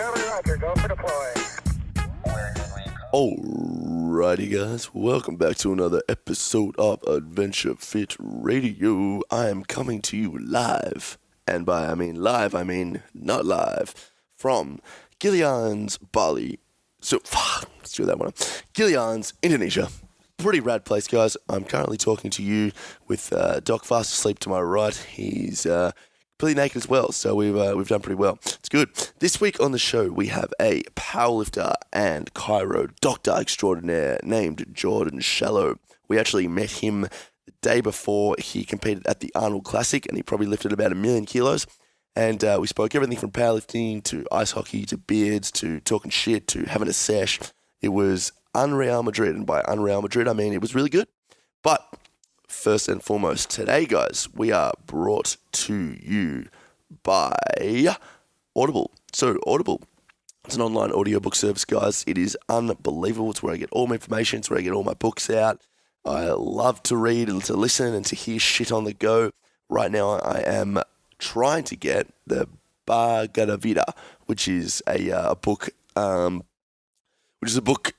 Copy, Roger. Go for deploy. Alrighty guys, welcome back to another episode of Adventure Fit Radio. I am coming to you live, and by I mean live, I mean not live, from Gilian's, Bali. Let's do that one. Gilian's, Indonesia. Pretty rad place, guys. I'm currently talking to you with Doc fast asleep to my right. He's completely naked as well, so we've done pretty well. It's good. This week on the show, we have a powerlifter and chiro doctor extraordinaire named Jordan Shallow. We actually met him the day before he competed at the Arnold Classic, and he probably lifted about 1 million kilos. And we spoke everything from powerlifting to ice hockey to beards to talking shit to having a sesh. It was unreal Madrid, and by unreal Madrid, I mean it was really good. But first and foremost, today, guys, we are brought to you by Audible. So Audible, it's an online audiobook service, guys. It is unbelievable. It's where I get all my information. It's where I get all my books out. I love to read and to listen and to hear shit on the go. Right now, I am trying to get the Bhagavad Gita, which is a book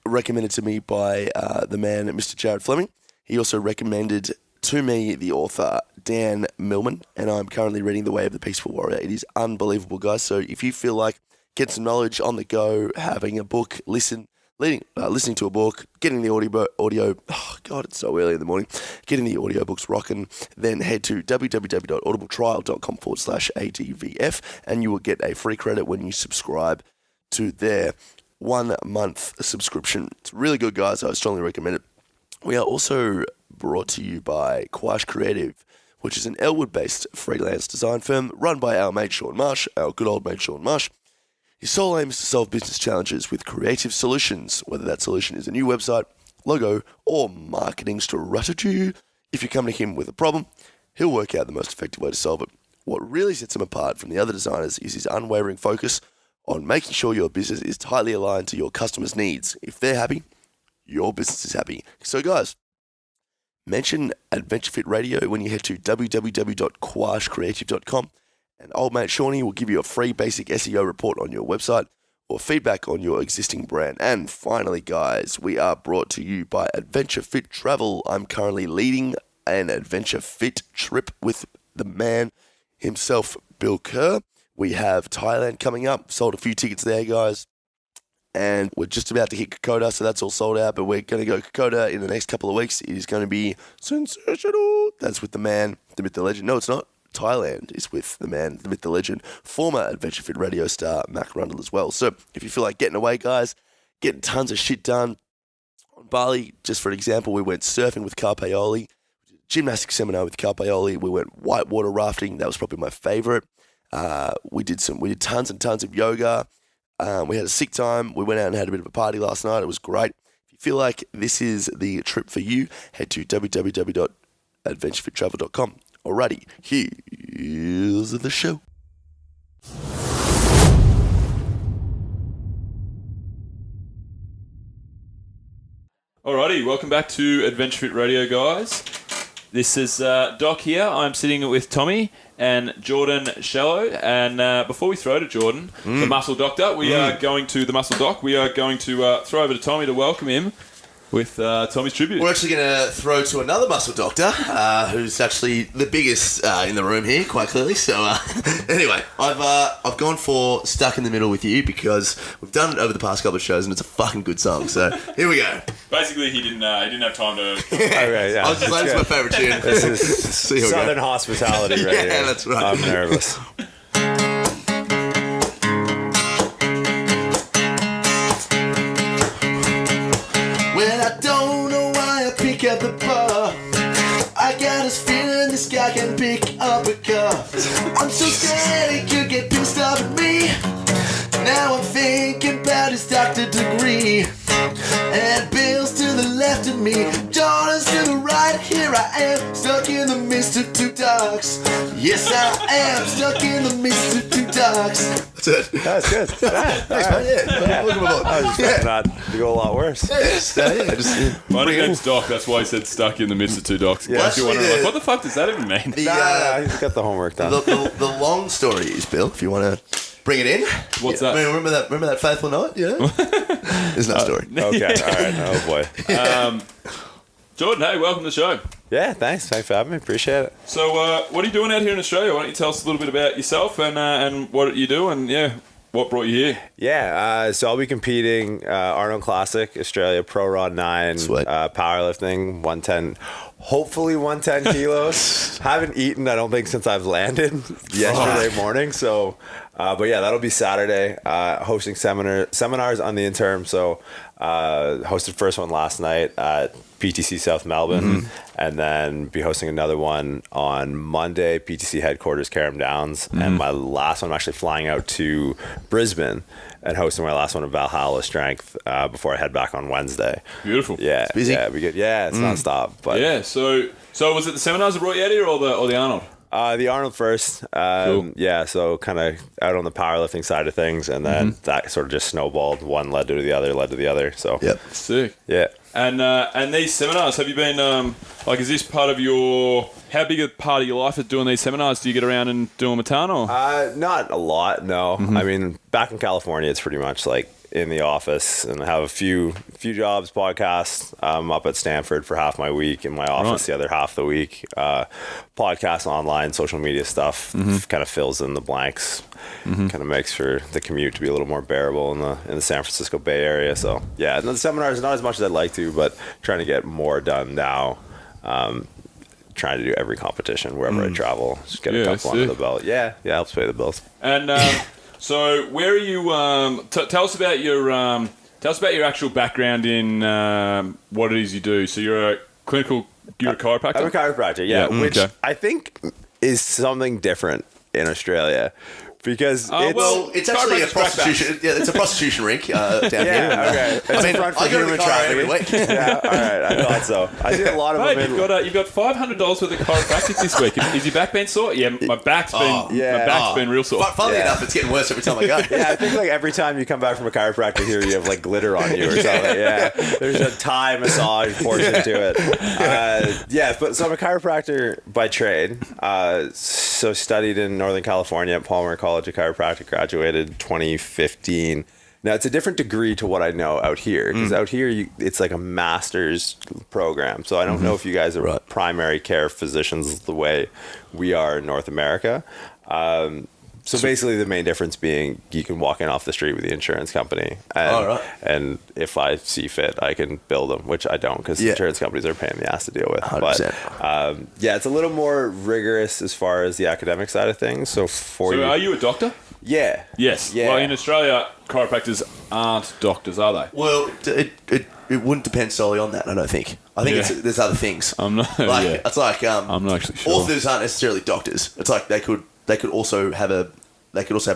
recommended to me by the man, Mr. Jared Fleming. He also recommended to me the author Dan Millman, and I'm currently reading The Way of the Peaceful Warrior. It is unbelievable, guys. So if you feel like getting some knowledge on the go, having a book, listening to a book, getting the audio, oh God, it's so early in the morning, getting the audiobooks rocking, then head to www.audibletrial.com/ADVF, and you will get a free credit when you subscribe to their 1 month subscription. It's really good, guys. I strongly recommend it. We are also brought to you by Quash Creative, which is an Elwood-based freelance design firm run by our mate Sean Marsh, our good old mate Sean Marsh. His sole aim is to solve business challenges with creative solutions, whether that solution is a new website, logo, or marketing strategy. If you come to him with a problem, he'll work out the most effective way to solve it. What really sets him apart from the other designers is his unwavering focus on making sure your business is tightly aligned to your customers' needs. If they're happy, your business is happy. So guys, mention Adventure Fit Radio when you head to www.quashcreative.com, and old mate Shawnee will give you a free basic SEO report on your website or feedback on your existing brand. And finally, guys, we are brought to you by Adventure Fit Travel. I'm currently leading an Adventure Fit trip with the man himself, Bill Kerr. We have Thailand coming up. Sold a few tickets there, guys. And we're just about to hit Kokoda, so that's all sold out. But we're going to go Kokoda in the next couple of weeks. It is going to be sensational. That's with the man, the myth, the legend. No, it's not. Thailand is with the man, the myth, the legend, former Adventure Fit radio star, Mac Rundle as well. So if you feel like getting away, guys, getting tons of shit done. On Bali, just for an example, we went surfing with Carpaoli, gymnastics seminar with Carpaoli. We went whitewater rafting. That was probably my favorite. We did tons and tons of yoga. We had a sick time. We went out and had a bit of a party last night. It was great. If you feel like this is the trip for you, head to www.adventurefittravel.com. Alrighty, here's the show. Alrighty, welcome back to Adventure Fit Radio, guys. This is Doc here. I'm sitting with Tommy and Jordan Shallow. And before we throw to Jordan, the Muscle Doctor, we are going to the Muscle Doc. We are going to throw over to Tommy to welcome him with Tommy's tribute. We're actually going to throw to another Muscle Doctor, who's actually the biggest in the room here, quite clearly. So anyway, I've gone for Stuck in the Middle with you because we've done it over the past couple of shows and it's a fucking good song. So here we go. Basically, he didn't have time to. Okay, yeah. I was just like, it's my favourite tune. This is Southern hospitality right here. Yeah, that's right. I'm nervous. Well, I don't know why I pick up the bar. I got this feeling this guy can pick up a car. I'm so scared he could get pissed off at me. Now I'm thinking about his doctor degree. And Bill's to the left of me, Jordan's to the right. Here I am, stuck in the midst of two dogs. Yes, I am stuck in the midst of two dogs. That's it. That's good. Thanks, man. Yeah. Look at my I was expecting that to go a lot worse. My name's Doc, that's why I said stuck in the midst of two dogs. Yeah. You're wondering, like, what the fuck does that even mean? The, I got the homework done. the long story is, Bill, if you want to Bring it in. What's that? Remember that fateful night? Yeah. There's no story. Okay, all right. Oh boy. Jordan, hey, welcome to the show. Yeah, thanks for having me. Appreciate it. So, what are you doing out here in Australia? Why don't you tell us a little bit about yourself and what you do and what brought you here? Yeah, so I'll be competing Arnold Classic, Australia Pro Rod 9, powerlifting, 110, hopefully 110 kilos. Haven't eaten, I don't think, since I've landed yesterday morning. So, but yeah, that'll be Saturday. Hosting seminars on the interim. So, hosted first one last night at PTC South Melbourne, and then be hosting another one on Monday, PTC headquarters, Carrum Downs, and my last one, I'm actually flying out to Brisbane and hosting my last one at Valhalla Strength before I head back on Wednesday. Beautiful. Yeah, it's busy. Yeah, we good. Yeah, it's nonstop. But yeah, so was it the seminars that brought you out here or the Arnold? The Arnold first. Cool. Yeah, so kind of out on the powerlifting side of things, and then that sort of just snowballed. One led to the other. So Sick. Yeah. And these seminars, have you been is this part of how big a part of your life is doing these seminars? Do you get around and do them a ton or? Not a lot, no. I mean, back in California, it's pretty much like in the office, and I have a few jobs, podcasts. I'm up at Stanford for half my week, in my office the other half of the week. Podcasts, online, social media stuff kind of fills in the blanks. Kind of makes for the commute to be a little more bearable in the San Francisco Bay Area. So yeah, and the seminars not as much as I'd like to, but trying to get more done now. Trying to do every competition wherever I travel. Just get a couple under the belt. Yeah, helps pay the bills. And so where are you? Tell us about your actual background in what it is you do. So you're a chiropractor. I'm a chiropractor, which I think is something different in Australia. Because it's actually a prostitution. Yeah, it's a prostitution rink down here. Okay. It's a front for human trafficking. Yeah, all right. I thought so. I see a lot of them. You've got $500 worth of chiropractic this week. Is your back been sore? Yeah, my back's been real sore. Funnily enough, it's getting worse every time I go. Yeah, I think like every time you come back from a chiropractor here, you have like glitter on you or something. Yeah, there's a Thai massage portion to it. But so I'm a chiropractor by trade. So studied in Northern California at Palmer College of Chiropractic, graduated 2015. Now it's a different degree to what I know out here, because out here it's like a master's program. So I don't know if you guys are primary care physicians the way we are in North America. So basically the main difference being you can walk in off the street with the insurance company and if I see fit, I can bill them, which I don't because insurance companies are a pain in the ass to deal with. 100%. But it's a little more rigorous as far as the academic side of things. So are you a doctor? Yeah. Yes. Yeah. Well, in Australia, chiropractors aren't doctors, are they? Well, it wouldn't depend solely on that, I don't think. I think there's other things. I'm not. It's like I'm not actually sure. Authors aren't necessarily doctors. It's like they could also have a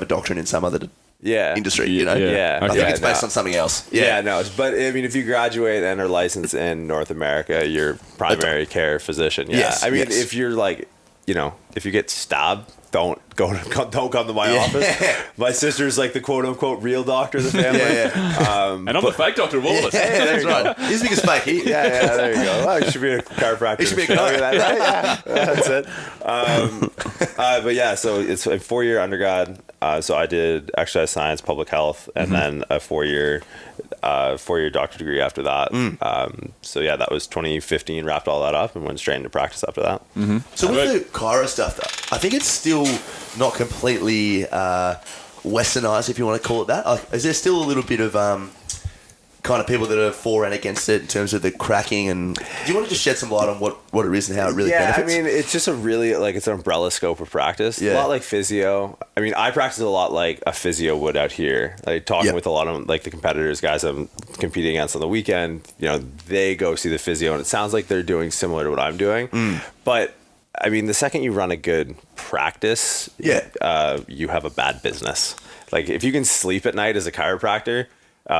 doctrine in some other industry. You know. Yeah. I think it's based on something else. Yeah. No. But I mean, if you graduate and are licensed in North America, you're primary care physician. Yeah. Yes, I mean, if you're like, if you get stabbed, don't come to my office. My sister's like the quote unquote real doctor of the family. And I'm the fake doctor of all of us. That's right. He's the biggest fake. There you go. Well, you should be a chiropractor. You should be a chiropractor. Right? That's it. But so it's a 4-year undergrad. So I did exercise science, public health, and then a 4-year doctorate degree after that. That was 2015. Wrapped all that up and went straight into practice after that. So with the chiro stuff, though, I think it's still not completely westernized, if you want to call it that. Like, is there still a little bit of kind of people that are for and against it in terms of the cracking? And do you want to just shed some light on what it is and how it really benefits? I mean, it's just a really it's an umbrella scope of practice. A lot like physio. I mean, I practice a lot like a physio would out here. Like talking with a lot of like the competitors, guys I'm competing against on the weekend. They go see the physio, and it sounds like they're doing similar to what I'm doing. But I mean, the second you run a good practice, you have a bad business. Like if you can sleep at night as a chiropractor,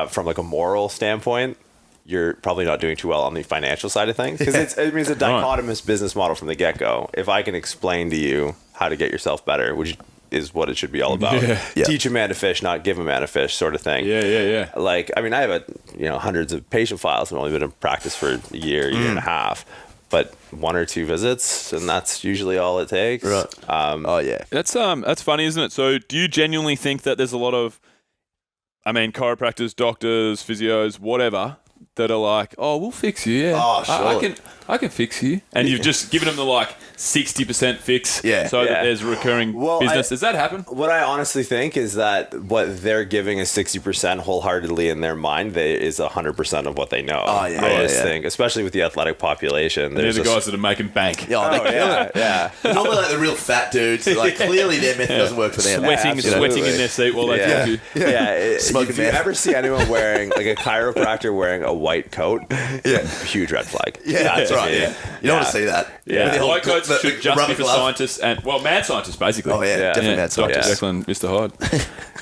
from like a moral standpoint, you're probably not doing too well on the financial side of things, because it's a dichotomous business model from the get-go. If I can explain to you how to get yourself better, which is what it should be all about. Teach a man to fish, not give a man a fish, sort of thing. Like, I mean, I have hundreds of patient files. I've only been in practice for a year and a half. but 1 or 2 visits, and that's usually all it takes. Right. Oh yeah. That's funny, isn't it? So do you genuinely think that there's a lot of, chiropractors, doctors, physios, whatever, that are like, oh, we'll fix you, yeah. Oh, sure. I can fix you. And you've just given them the 60% fix so that there's recurring business. Does that happen? What I honestly think is that what they're giving is 60% wholeheartedly in their mind is 100% of what they know. Oh, yeah. I just think, especially with the athletic population. They're the guys that are making bank. Yeah, they kill it. Yeah. Normally like the real fat dudes, clearly their method doesn't work for them. Sweating in their seat while they talk to you. Smoking if you ever see anyone wearing, a chiropractor wearing a white coat, huge red flag. Yeah, that's right. Yeah. You don't want to see that. Yeah, white coats should just be for glove. scientists and mad scientists basically. Oh yeah, definitely mad Dr. scientists. Jekyll and Mr.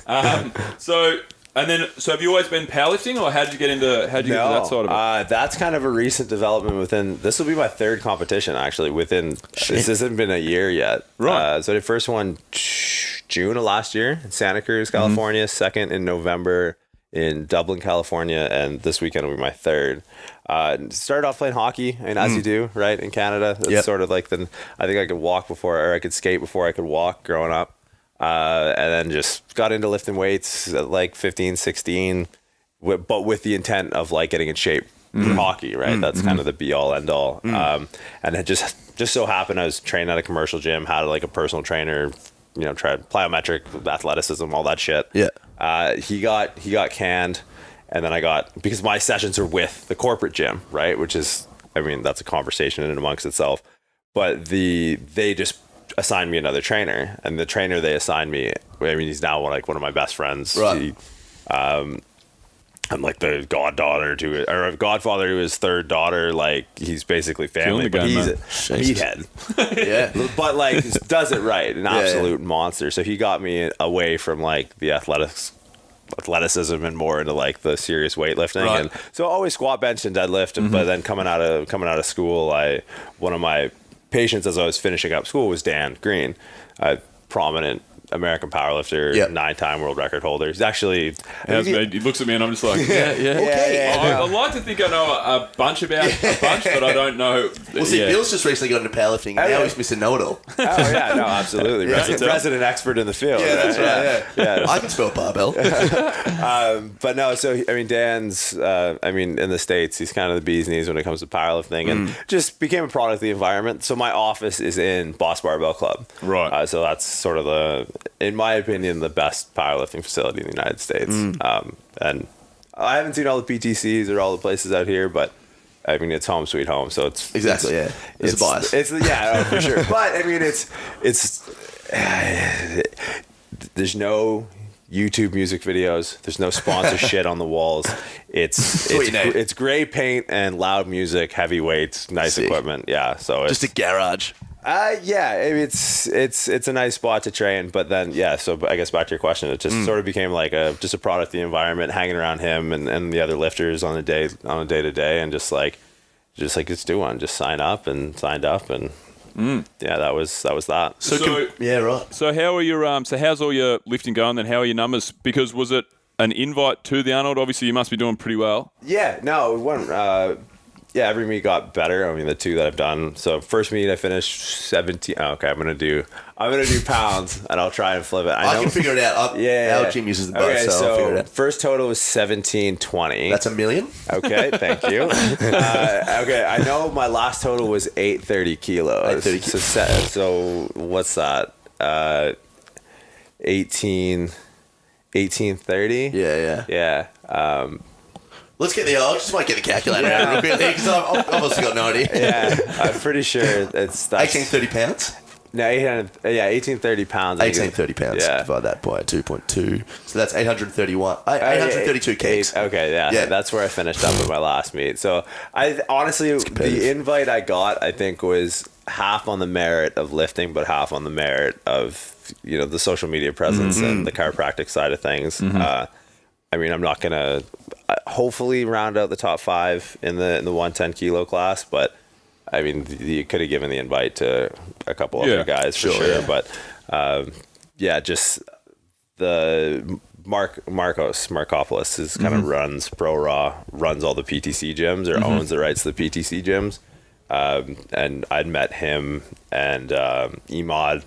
Hyde. So have you always been powerlifting, or how did you get into that side of it? That's kind of a recent development this will be my 3rd competition actually this hasn't been a year yet. Right. So the first one June of last year in Santa Cruz, California, 2nd in November in Dublin, California, and this weekend will be my 3rd. Started off playing hockey, as you do, right, in Canada. It's sort of I think I could walk or I could skate before I could walk growing up. And then just got into lifting weights at 15, 16, but with the intent of getting in shape for hockey, right? That's kind of the be all end all. And it just so happened I was training at a commercial gym, had a personal trainer, tried plyometric, athleticism, all that shit. Yeah. He got canned. And then because my sessions are with the corporate gym, right? Which is, that's a conversation in and amongst itself. But they just assigned me another trainer, and the trainer they assigned me, he's now one of my best friends. Right. I'm the godfather to his 3rd daughter. He's basically family, but he's a meathead. Yeah. But does it right, an absolute monster. So he got me away from the athleticism and more into the serious weightlifting. Right. And so always squat, bench, and deadlift. But then coming out of school, one of my patients as I was finishing up school was Dan Green, a prominent American powerlifter, 9-time world record holder. He's actually... He looks at me and I'm just like, okay. I like to think I know a bunch, but I don't know. Well, see, Bill's just recently got into powerlifting, and now he's Mr. Know-It-all. Oh, yeah, no, absolutely. Resident expert in the field. Yeah, right? that's right. Yeah. I can spell barbell. But no, so, Dan's, in the States, he's kind of the bee's knees when it comes to powerlifting, and just became a product of the environment. So my office is in Boss Barbell Club. Right. So that's sort of in my opinion, the best powerlifting facility in the United States. And I haven't seen all the PTCs or all the places out here, but it's home sweet home. So it's exactly, it's a bias. For sure. But there's no YouTube music videos. There's no sponsor shit on the walls. It's gray paint and loud music, heavy weights, nice equipment. Yeah, so just a garage. It's a nice spot to train, but then so I guess back to your question, it just sort of became just a product of the environment, hanging around him and the other lifters on a day to day, and just let's do one, just signed up and that was that. So how are your so how's all your lifting going then? How are your numbers? Because was it an invite to the Arnold? Obviously you must be doing pretty well. Every meet got better. The 2 that I've done. So first meet I finished 17. Oh, okay, I'm gonna do pounds and I'll try and flip it. I can figure it out. Our gym uses the bus, okay, so I'll figure it out. First total was 1720. That's $1 million. Okay, thank you. Okay, I know my last total was 830 kilos. 830. So what's that? 1830. Yeah. Let's get I just might get the calculator out real quickly because I've also got no idea. Yeah, I'm pretty sure that's 1830 pounds. No, 1830 pounds. 1830 pounds. Yeah. Divide that by 2.2. So that's 832 kgs. Okay, yeah. That's where I finished up with my last meet. So I honestly, the invite I got, I think, was half on the merit of lifting, but half on the merit of the social media presence and the chiropractic side of things. I'm not gonna hopefully round out the top 5 in the 110 kilo class, but you could have given the invite to a couple other guys for sure. Yeah. But just the Markopoulos is kind of runs Pro Raw, runs all the PTC gyms, or owns the rights to the PTC gyms. and I'd met him and Emad,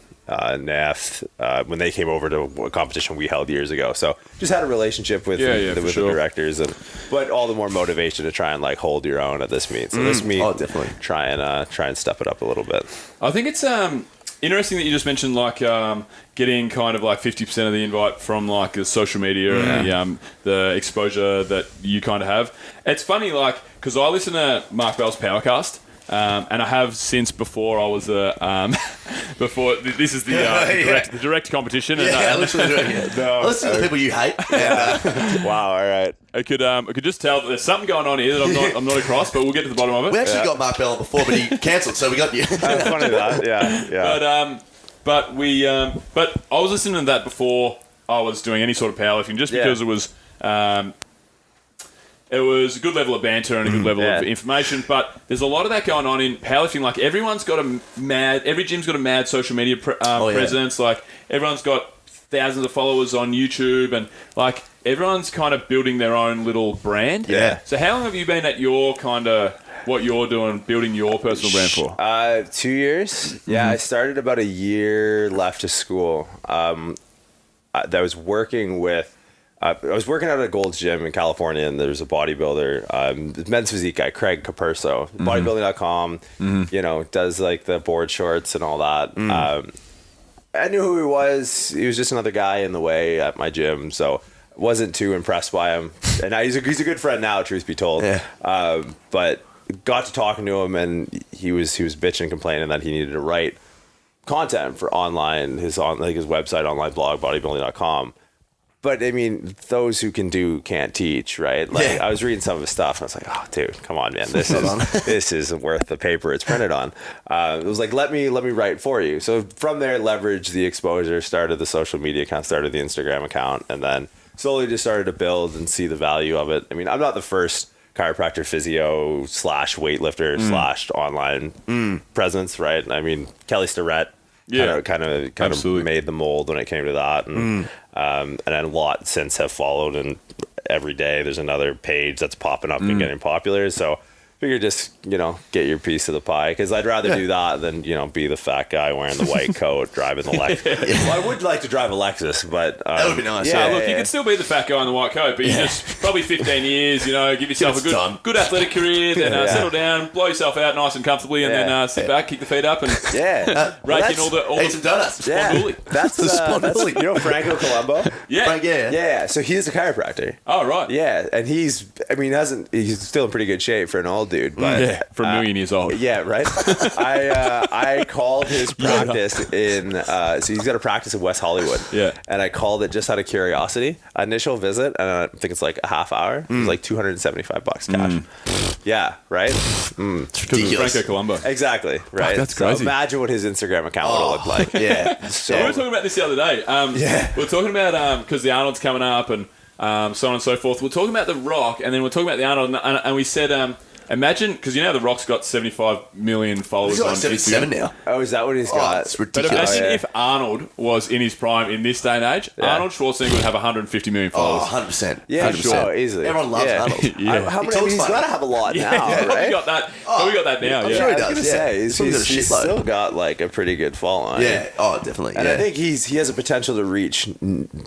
Neff, when they came over to a competition we held years ago. So just had a relationship with the directors, but all the more motivation to try and like hold your own at this meet. So this meet, definitely try and step it up a little bit. I think it's interesting that you just mentioned like getting kind of like 50% of the invite from like the social media and the exposure that you kind of have. It's funny, like, because I listen to Mark Bell's Powercast. And I have since before I was before this is the direct competition. I listen to the people you hate. Wow, all right. I could just tell that there's something going on here that I'm not across, but we'll get to the bottom of it. We actually got Mark Bell before, but he cancelled, so we got you. That's funny that, yeah. But I was listening to that before I was doing any sort of powerlifting, just because it was a good level of banter and a good level of information, but there's a lot of that going on in powerlifting. Like every gym's got a mad social media presence. Like everyone's got thousands of followers on YouTube, and like everyone's kind of building their own little brand. Yeah. So how long have you been at your kind of what you're doing, building your personal brand for? 2 years. Yeah, I started about a year left of school. That I was working with. I was working at a Gold's Gym in California, and there's a bodybuilder, men's physique guy, Craig Capurso, bodybuilding.com, does like the board shorts and all that. I knew who he was. He was just another guy in the way at my gym, so wasn't too impressed by him. And now he's a good friend now, truth be told. Yeah. But got to talking to him, and he was bitching and complaining that he needed to write content for online, his website, online blog, bodybuilding.com. But I mean, those who can do can't teach, right? Like I was reading some of his stuff, and I was like, "Oh, dude, come on, man! This isn't worth the paper it's printed on." It was like, "Let me write for you." So from there, leveraged the exposure, started the social media account, started the Instagram account, and then slowly just started to build and see the value of it. I mean, I'm not the first chiropractor, physio / weightlifter / online presence, right? I mean, Kelly Starrett. Kind of made the mold when it came to that, and then a lot since have followed, and every day there's another page that's popping up and getting popular. So figure just get your piece of the pie, because I'd rather do that than be the fat guy wearing the white coat driving the Lexus. Well, I would like to drive a Lexus, but that would be nice. You could still be the fat guy in the white coat, but you just probably 15 years. Give yourself a good athletic career, then settle down, blow yourself out nice and comfortably, and then sit back, kick the feet up, and rake in all the some donuts. That's Franco Colombo. Frank, So he's a chiropractor. Oh right. Yeah, and he's still in pretty good shape for an old dude, but for a million years old. Yeah, right. I called his practice in. So he's got a practice in West Hollywood. Yeah, and I called it just out of curiosity. Initial visit, and I think it's like a half hour. It was like $275 cash. Yeah, right. Ridiculous. Franco Colombo. Exactly. Right. Oh, that's crazy. So imagine what his Instagram account would look like. So we were talking about this the other day. We were talking about because the Arnold's coming up and so on and so forth. We're talking about The Rock, and then we're talking about the Arnold, and we said, imagine, because The Rock's got 75 million followers he's got on 77 Instagram now. Oh, is that what he's got? It's ridiculous. But imagine if Arnold was in his prime in this day and age, Arnold Schwarzenegger would have 150 million followers. 100%. Yeah, 100%. sure, easily. Everyone loves Arnold. How many? He's got to have a lot now, right? We got that. We got that now. I'm sure he does. I was gonna say, he's still got like a pretty good following. Yeah. Oh, definitely. And I think he has a potential to reach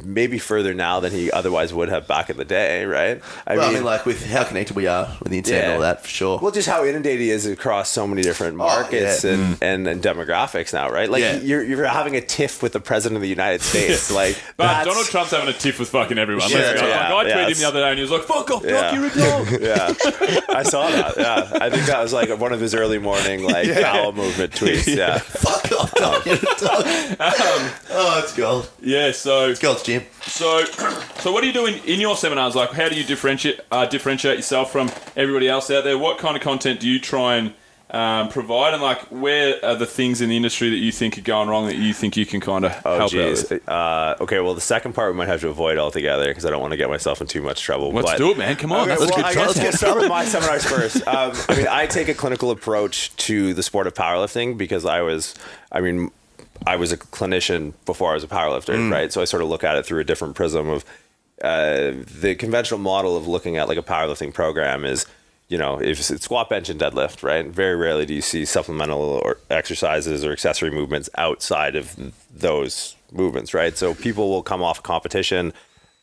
maybe further now than he otherwise would have back in the day, right? I mean, like with how connected we are with the internet and all that, for sure. Well, just how inundated he is across so many different markets and demographics now, right? Like you're having a tiff with the president of the United States, like. But Donald Trump's having a tiff with fucking everyone. Sure, Let's go. I tweeted him the other day, and he was like, "Fuck off, Doc, you're a dog." I saw that. Yeah, I think that was like one of his early morning bowel movement tweets. Yeah, fuck off, Doc, you're a dog. It's gold. Yeah, so it's gold, Jim. So what are you doing in your seminars? Like, how do you differentiate yourself from everybody else out there? What kind of content do you try and provide, and like where are the things in the industry that you think are going wrong that you think you can kind of help out with? Okay, well the second part we might have to avoid altogether because I don't want to get myself in too much trouble. Let's do it, man. Come on. Okay, let's start with my seminars first. I take a clinical approach to the sport of powerlifting because I was a clinician before I was a powerlifter, right? So I sort of look at it through a different prism of the conventional model of looking at like a powerlifting program is if it's squat, bench, and deadlift, right? Very rarely do you see supplemental or exercises or accessory movements outside of those movements, right? So people will come off a competition,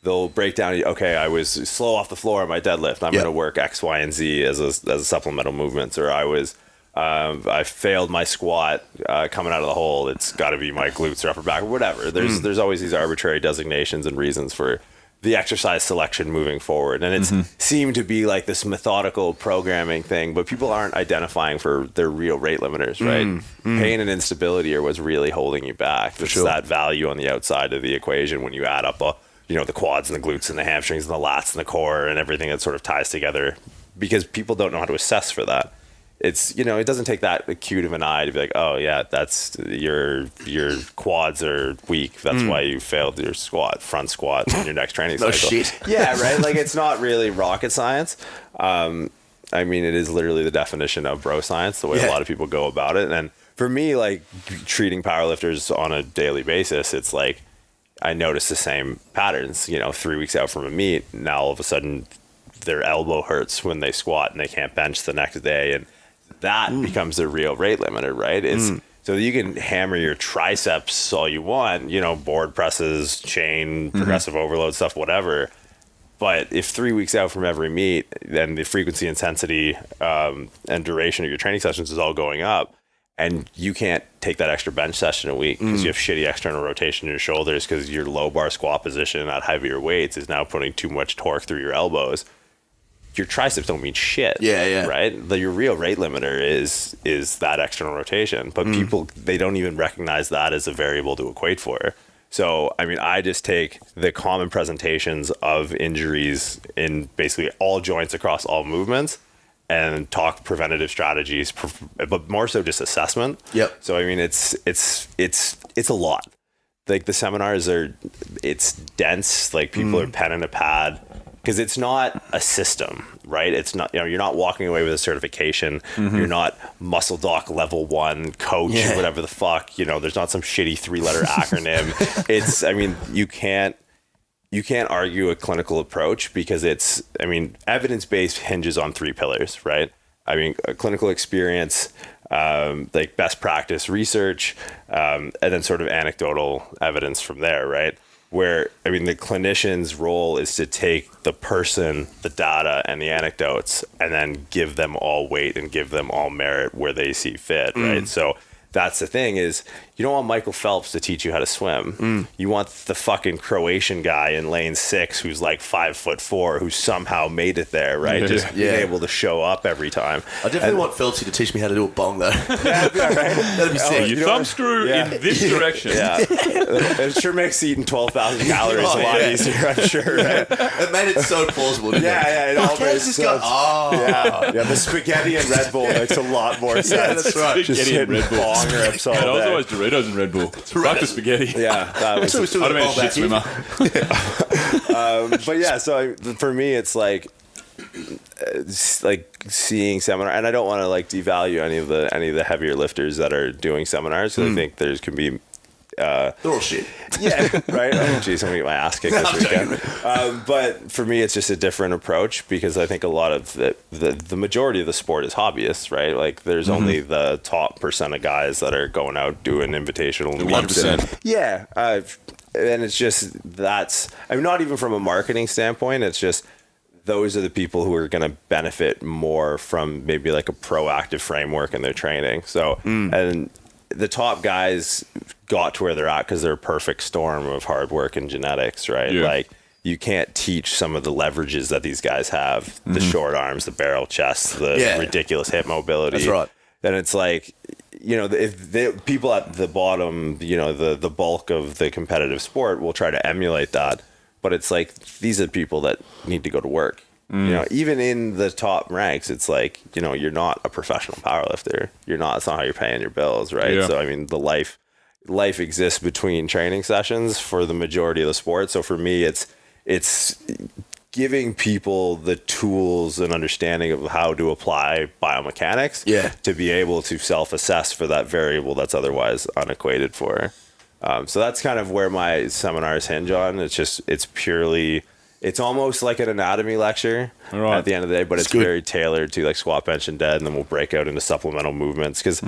they'll break down, okay, I was slow off the floor on my deadlift, I'm going to work X, Y, and Z as a supplemental movements, or I failed my squat coming out of the hole, it's got to be my glutes or upper back or whatever. There's always these arbitrary designations and reasons for the exercise selection moving forward, and it's seemed to be like this methodical programming thing, but people aren't identifying for their real rate limiters, right? Pain and instability are what's really holding you back. It's that value on the outside of the equation when you add up the quads and the glutes and the hamstrings and the lats and the core and everything that sort of ties together, because people don't know how to assess for that. It's, it doesn't take that acute of an eye to be like, oh yeah, that's your quads are weak, that's why you failed your front squat in your next training cycle. Shit. Yeah, right. Like, it's not really rocket science. I mean, it is literally the definition of bro science, the way a lot of people go about it. And for me, like, treating powerlifters on a daily basis, it's like I notice the same patterns. 3 weeks out from a meet, now all of a sudden their elbow hurts when they squat and they can't bench the next day, and that becomes the real rate limiter, right? It's so you can hammer your triceps all you want, board presses, chain, progressive overload stuff, whatever. But if 3 weeks out from every meet, then the frequency, intensity, and duration of your training sessions is all going up, and you can't take that extra bench session a week because you have shitty external rotation in your shoulders because your low bar squat position at heavier weights is now putting too much torque through your elbows, your triceps don't mean shit. Right? Your real rate limiter is that external rotation. But people, they don't even recognize that as a variable to equate for. So, I mean, I just take the common presentations of injuries in basically all joints across all movements and talk preventative strategies, but more so just assessment. Yep. So, I mean, it's a lot. Like, the seminars it's dense. Like, people are pen and a pad. Because it's not a system, right? It's not, you're not walking away with a certification. You're not muscle doc level 1 coach or whatever the fuck. There's not some shitty 3-letter acronym. It's, I mean, you can't argue a clinical approach because evidence-based hinges on 3 pillars, right? I mean, a clinical experience, like best practice research, and then sort of anecdotal evidence from there, right? Where, I mean, the clinician's role is to take the person, the data, and the anecdotes, and then give them all weight and give them all merit where they see fit, right? So that's the thing is, you don't want Michael Phelps to teach you how to swim. You want the fucking Croatian guy in lane 6 who's like 5'4", who somehow made it there, right? Just being able to show up every time. I definitely want Phelpsy to teach me how to do a bong, though. Right? That'd be sick. You thumb screw in this direction. It sure makes eating 12,000 calories a lot easier, I'm sure. Right? It made it so plausible, didn't it? It all makes this sense. guy? The spaghetti and Red Bull makes a lot more sense. Yeah, that's right. Just Spaghetti and Red Bull. bong rips all And I was day. always Doritos and Red Bull. Fuck the spaghetti. Yeah, that was. So we still I'd got have a been ball a shit back swimmer. But yeah, so for me, it's like seeing seminar, and I don't want to like devalue any of the heavier lifters that are doing seminars because I think there can be. They're all shit. Yeah, right. Oh, geez, I'm gonna get my ass kicked this weekend. But for me, it's just a different approach because I think a lot of the majority of the sport is hobbyists, right? Like, there's only the top % of guys that are going out doing invitational. 1%. Yeah, and it's just not even from a marketing standpoint. It's just those are the people who are going to benefit more from maybe like a proactive framework in their training. So and the top guys got to where they're at because they're a perfect storm of hard work and genetics, right? Yeah. Like, you can't teach some of the leverages that these guys have, the short arms, the barrel chest, the ridiculous hip mobility. That's right. Then it's like, if the people at the bottom, the bulk of the competitive sport will try to emulate that. But it's like, these are people that need to go to work. Even in the top ranks, it's like, you're not a professional powerlifter. That's not how you're paying your bills, right? Yeah. So, I mean, the life exists between training sessions for the majority of the sport. So for me, it's giving people the tools and understanding of how to apply biomechanics to be able to self-assess for that variable that's otherwise unequated for. So that's kind of where my seminars hinge on. It's purely it's almost like an anatomy lecture Right. at the end of the day, but it's good. very tailored to like squat, bench, and dead, and then we'll break out into supplemental movements because.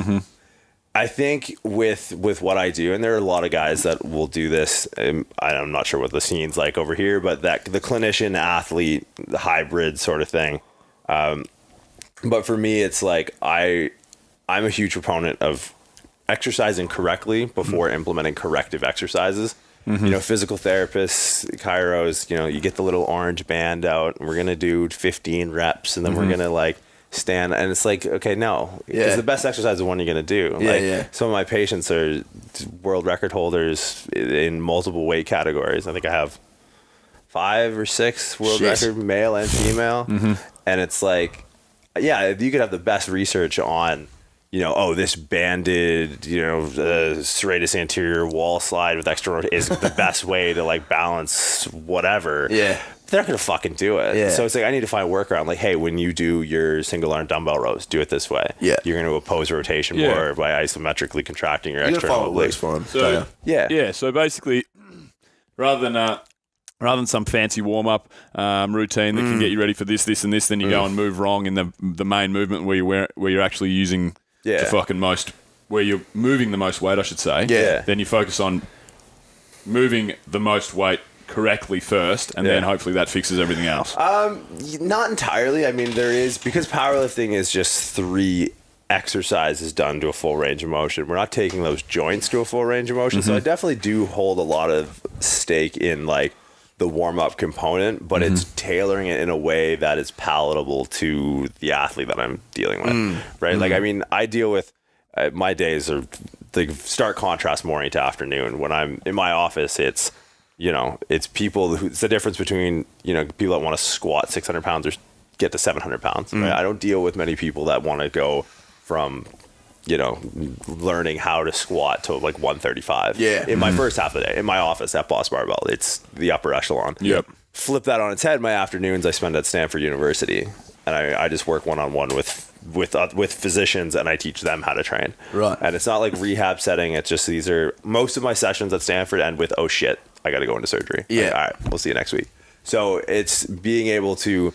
I think with what I do, and there are a lot of guys that will do this. I'm not sure what the scene's like over here, but that the clinician athlete, the hybrid sort of thing. But for me, it's like I'm a huge proponent of exercising correctly before implementing corrective exercises. Physical therapists, chiros, you get the little orange band out, and we're gonna do 15 reps, and then we're gonna like stand, and it's like, okay, no, because the best exercise is the one you're gonna do. Some of my patients are world record holders in multiple weight categories. I think I have 5 or 6 world record, male and female, and it's like, you could have the best research on, this banded, serratus anterior wall slide with external is the best way to like balance whatever. Yeah. They're not going to fucking do it. Yeah. So it's like, I need to find a workaround. Like, hey, when you do your single arm dumbbell rows, do it this way. Yeah. You're going to oppose rotation more by isometrically contracting your external obliques. For him. So, so basically, rather than some fancy warm-up routine that can get you ready for this, and this, then you go and move wrong in the main movement where you're actually using the fucking most, where you're moving the most weight, I should say. Yeah. Then you focus on moving the most weight correctly first, and then hopefully that fixes everything else. Not entirely. I mean, there is, because powerlifting is just 3 exercises done to a full range of motion. We're not taking those joints to a full range of motion. So I definitely do hold a lot of stake in like the warm-up component, but it's tailoring it in a way that is palatable to the athlete that I'm dealing with, right? Like, I mean, I deal with, my days are the stark contrast morning to afternoon. When I'm in my office, it's people who, it's the difference between, people that want to squat 600 pounds or get to 700 pounds, right? I don't deal with many people that want to go from, learning how to squat to like 135. Yeah. In my first half of the day, in my office at Boss Barbell, it's the upper echelon. Yep. Flip that on its head. My afternoons I spend at Stanford University, and I just work one-on-one with physicians, and I teach them how to train. Right. And it's not like rehab setting. It's just, these are most of my sessions at Stanford end with, oh shit, I got to go into surgery. Yeah. Like, all right, we'll see you next week. So it's being able to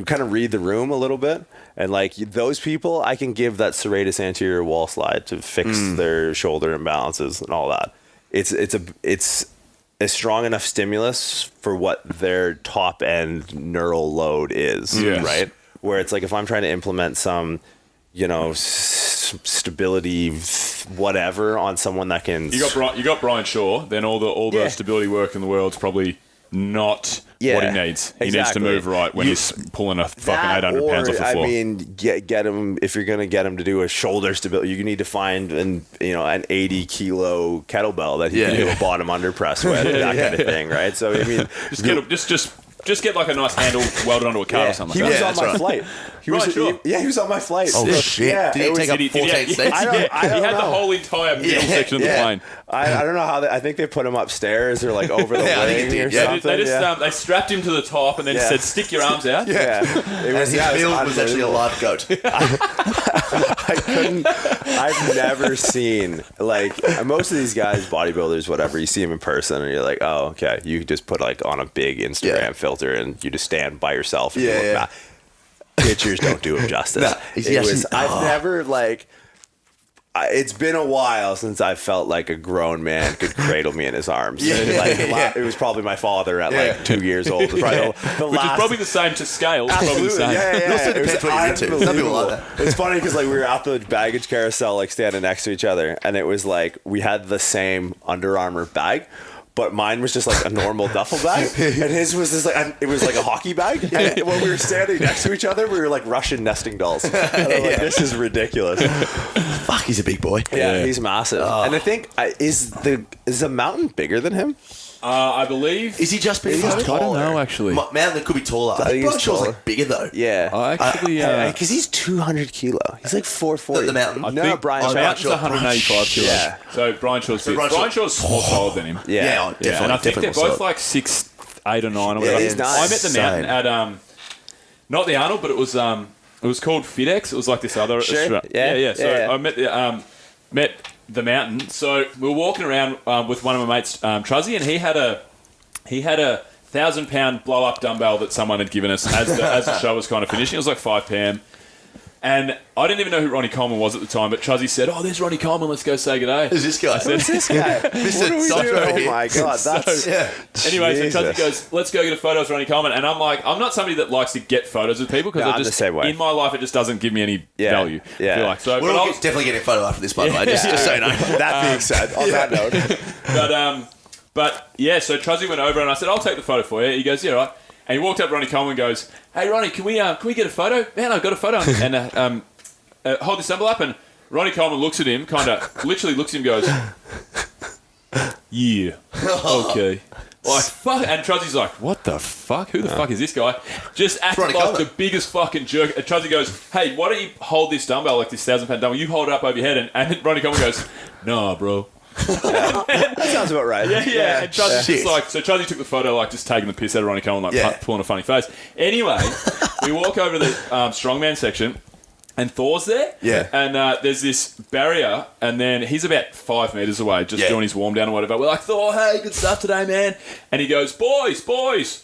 kind of read the room a little bit. And like those people, I can give that serratus anterior wall slide to fix their shoulder imbalances and all that. It's a strong enough stimulus for what their top end neural load is, right? Where it's like, if I'm trying to implement some, stability, whatever, on someone that can. You got Brian Shaw. Then all the stability work in the world's probably not what he needs. He needs to move right when he's pulling a fucking 800 pounds off the floor. I mean, get him, if you're going to get him to do a shoulder stability, you need to find an 80 kilo kettlebell that he can do a bottom under press with, that kind of thing, right? So I mean, just get like a nice handle welded onto a car or something. He was on my flight. He was on my flight. Oh shit! Yeah, did he take up 14 states? He had the whole entire middle section of the plane. I don't know how. I think they put him upstairs or like over the wing or something. They strapped him to the top and then said, "Stick your arms out." Yeah, it was, his build was actually a live goat. I've never seen, like, most of these guys, bodybuilders, whatever, you see them in person and you're like, oh, okay, you just put like on a big Instagram filter and you just stand by yourself and you look back. Pictures don't do him justice. I've never, like, it's been a while since I felt like a grown man could cradle me in his arms. It was probably my father at like 2 years old. Which is probably the same to scale. Probably the same. It's funny because like we were at the baggage carousel, like standing next to each other, and it was like we had the same Under Armour bag, but mine was just like a normal duffel bag, and his was just like, it was like a hockey bag. And when we were standing next to each other, we were like Russian nesting dolls. And I'm like, this is ridiculous. Fuck, he's a big boy. Yeah, he's massive. And I think, is the mountain bigger than him? I believe. Is he just big? I don't know, actually. Man, that could be taller. I think Brian Shaw's like bigger though. Yeah. Because he's 200 kilo. He's like 440. The mountain? Brian Shaw's 185 kilos. Yeah. So Brian Shaw's more solid than him. Yeah, definitely. And I think they're both like 6'8" or 9" or whatever. He's nice. I met the mountain at not the Arnold, but it was called FitX. It was like this other. Sure. So I met the mountain. So we were walking around with one of my mates, Truzzy, and he had a 1,000-pound blow-up dumbbell that someone had given us as the show was kind of finishing. It was like 5 p.m. And I didn't even know who Ronnie Coleman was at the time, but Truzzy said, "Oh, there's Ronnie Coleman. Let's go say good day." Who's this guy? Who's this guy? Mr. Doctor over Oh here. my god, that's Anyway, Jesus. so Truzzy goes, "Let's go get a photo with Ronnie Coleman." And I'm like, I'm not somebody that likes to get photos with people because No, I I'm just the same way. in my life it just doesn't give me any value. Yeah. I feel like so. We're But all I was, definitely getting a photo after this, by the way. Just so you know. That being said, on that note, but yeah, so Truzzy went over and I said, "I'll take the photo for you." He goes, "Yeah, right." And he walked up to Ronnie Coleman and goes, "Hey, Ronnie, can we get a photo? Man, I've got a photo." And hold this dumbbell up, and Ronnie Coleman looks at him, kind of literally looks at him and goes, "Yeah, okay." Like, fuck. And Truzzy's like, "What the fuck? Who the fuck is this guy?" Just acting Ronnie like Coleman. the biggest fucking jerk. And Truzzy goes, "Hey, why don't you hold this dumbbell, like this 1,000-pound dumbbell? You hold it up over your head." And Ronnie Coleman goes, "Nah, bro." that sounds about right. Yeah. And Truzzy's Shit. just like, so Truzzy took the photo, like just taking the piss out of Ronnie Coleman, like pulling a funny face. Anyway, we walk over to the strongman section. And Thor's there. Yeah. And there's this barrier, and then he's about 5 meters away, just doing his warm down or whatever. We're like, "Thor, hey, good stuff today, man." And he goes, boys,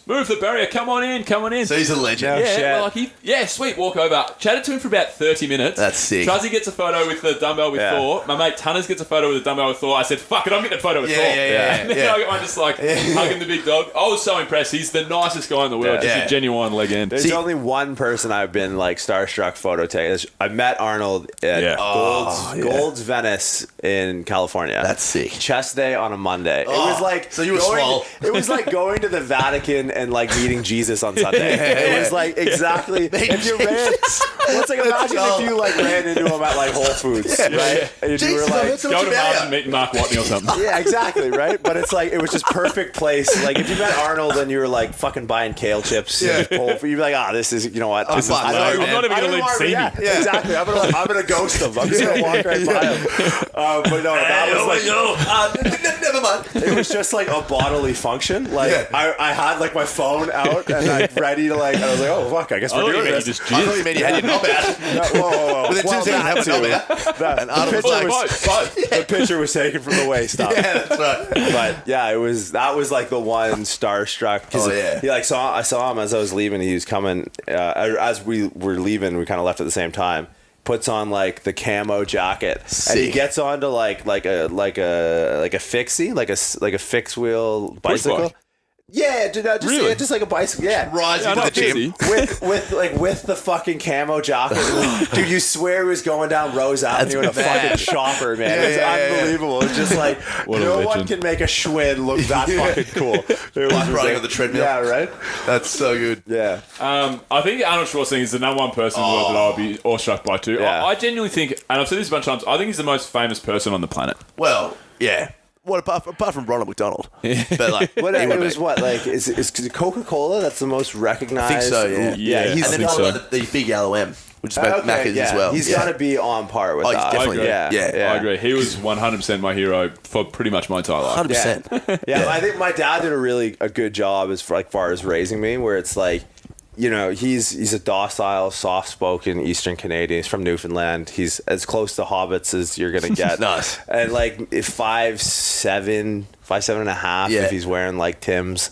move the barrier. Come on in. So he's a legend. Yeah, shit. we're like, sweet, walk over. Chatted to him for about 30 minutes. That's sick. Truzzy gets a photo with the dumbbell with Thor. My mate Tunners gets a photo with the dumbbell with Thor. I said, "Fuck it, I'm getting a photo with Thor." And then I got one just like hugging the big dog. I was so impressed. He's the nicest guy in the world. Just a genuine legend. There's only one person I've been like starstruck photo taking. I met Arnold at Gold's Venice in California. That's sick. Chest day on a Monday. It was like so you were small. It was like going to the Vatican and like meeting Jesus on Sunday. It was like exactly if you ran. Well, it's like imagine if you like ran into him at like Whole Foods, right? And you were like, Go to Mars and meet Mark Watney or something. yeah, exactly, right? But it's like it was just perfect place. Like if you met Arnold and you were like fucking buying kale chips, you'd be like, this is, you know what? This is I'm not even going to leave see me. Yeah, exactly. I'm gonna ghost him. I'm just gonna walk right by him. But no, that was like never mind. it was just like a bodily function. Like I had like my phone out and I'm ready to like. And I was like, oh fuck, I guess we're doing this. I thought you meant you had your knob out. Whoa. Within 2 seconds, have a knob out. And Arnold was like, The picture was taken from the waist up. yeah, that's right. But yeah, that was like the one starstruck. Oh, yeah. He like I saw him as I was leaving. He was coming as we were leaving. We kind of left at the same time. Puts on like the camo jacket, and he gets onto like a fixie, like a fixed wheel bicycle. bike? Yeah, just like a bicycle. Yeah, Rise into the gym. with the fucking camo jacket. Dude, you swear he was going down Rose Avenue in a fucking chopper, man. It was unbelievable. It's just like no one can make a Schwinn look that fucking cool. It was Riding on the treadmill. Yeah, right. That's so good. Yeah. I think Arnold Schwarzenegger is the number one person in the world that I would be awestruck by too. Yeah. I genuinely think, and I've said this a bunch of times, I think he's the most famous person on the planet. Well, yeah. What apart from Ronald McDonald? But like, It was what, like, is Coca-Cola? That's the most recognized. I think so. Yeah. Yeah, He's I the think so. the big yellow M, which is Macca's as well. He's got to be on par with Oh, he's that. definitely. I agree. He was 100% my hero for pretty much my entire life. 100%. Yeah, I think my dad did a good job as far as raising me, where it's like, you know, he's a docile, soft-spoken Eastern Canadian. He's from Newfoundland. He's as close to hobbits as you're gonna get. Nice. And like 5'7", 5'7.5" if he's wearing like Tim's.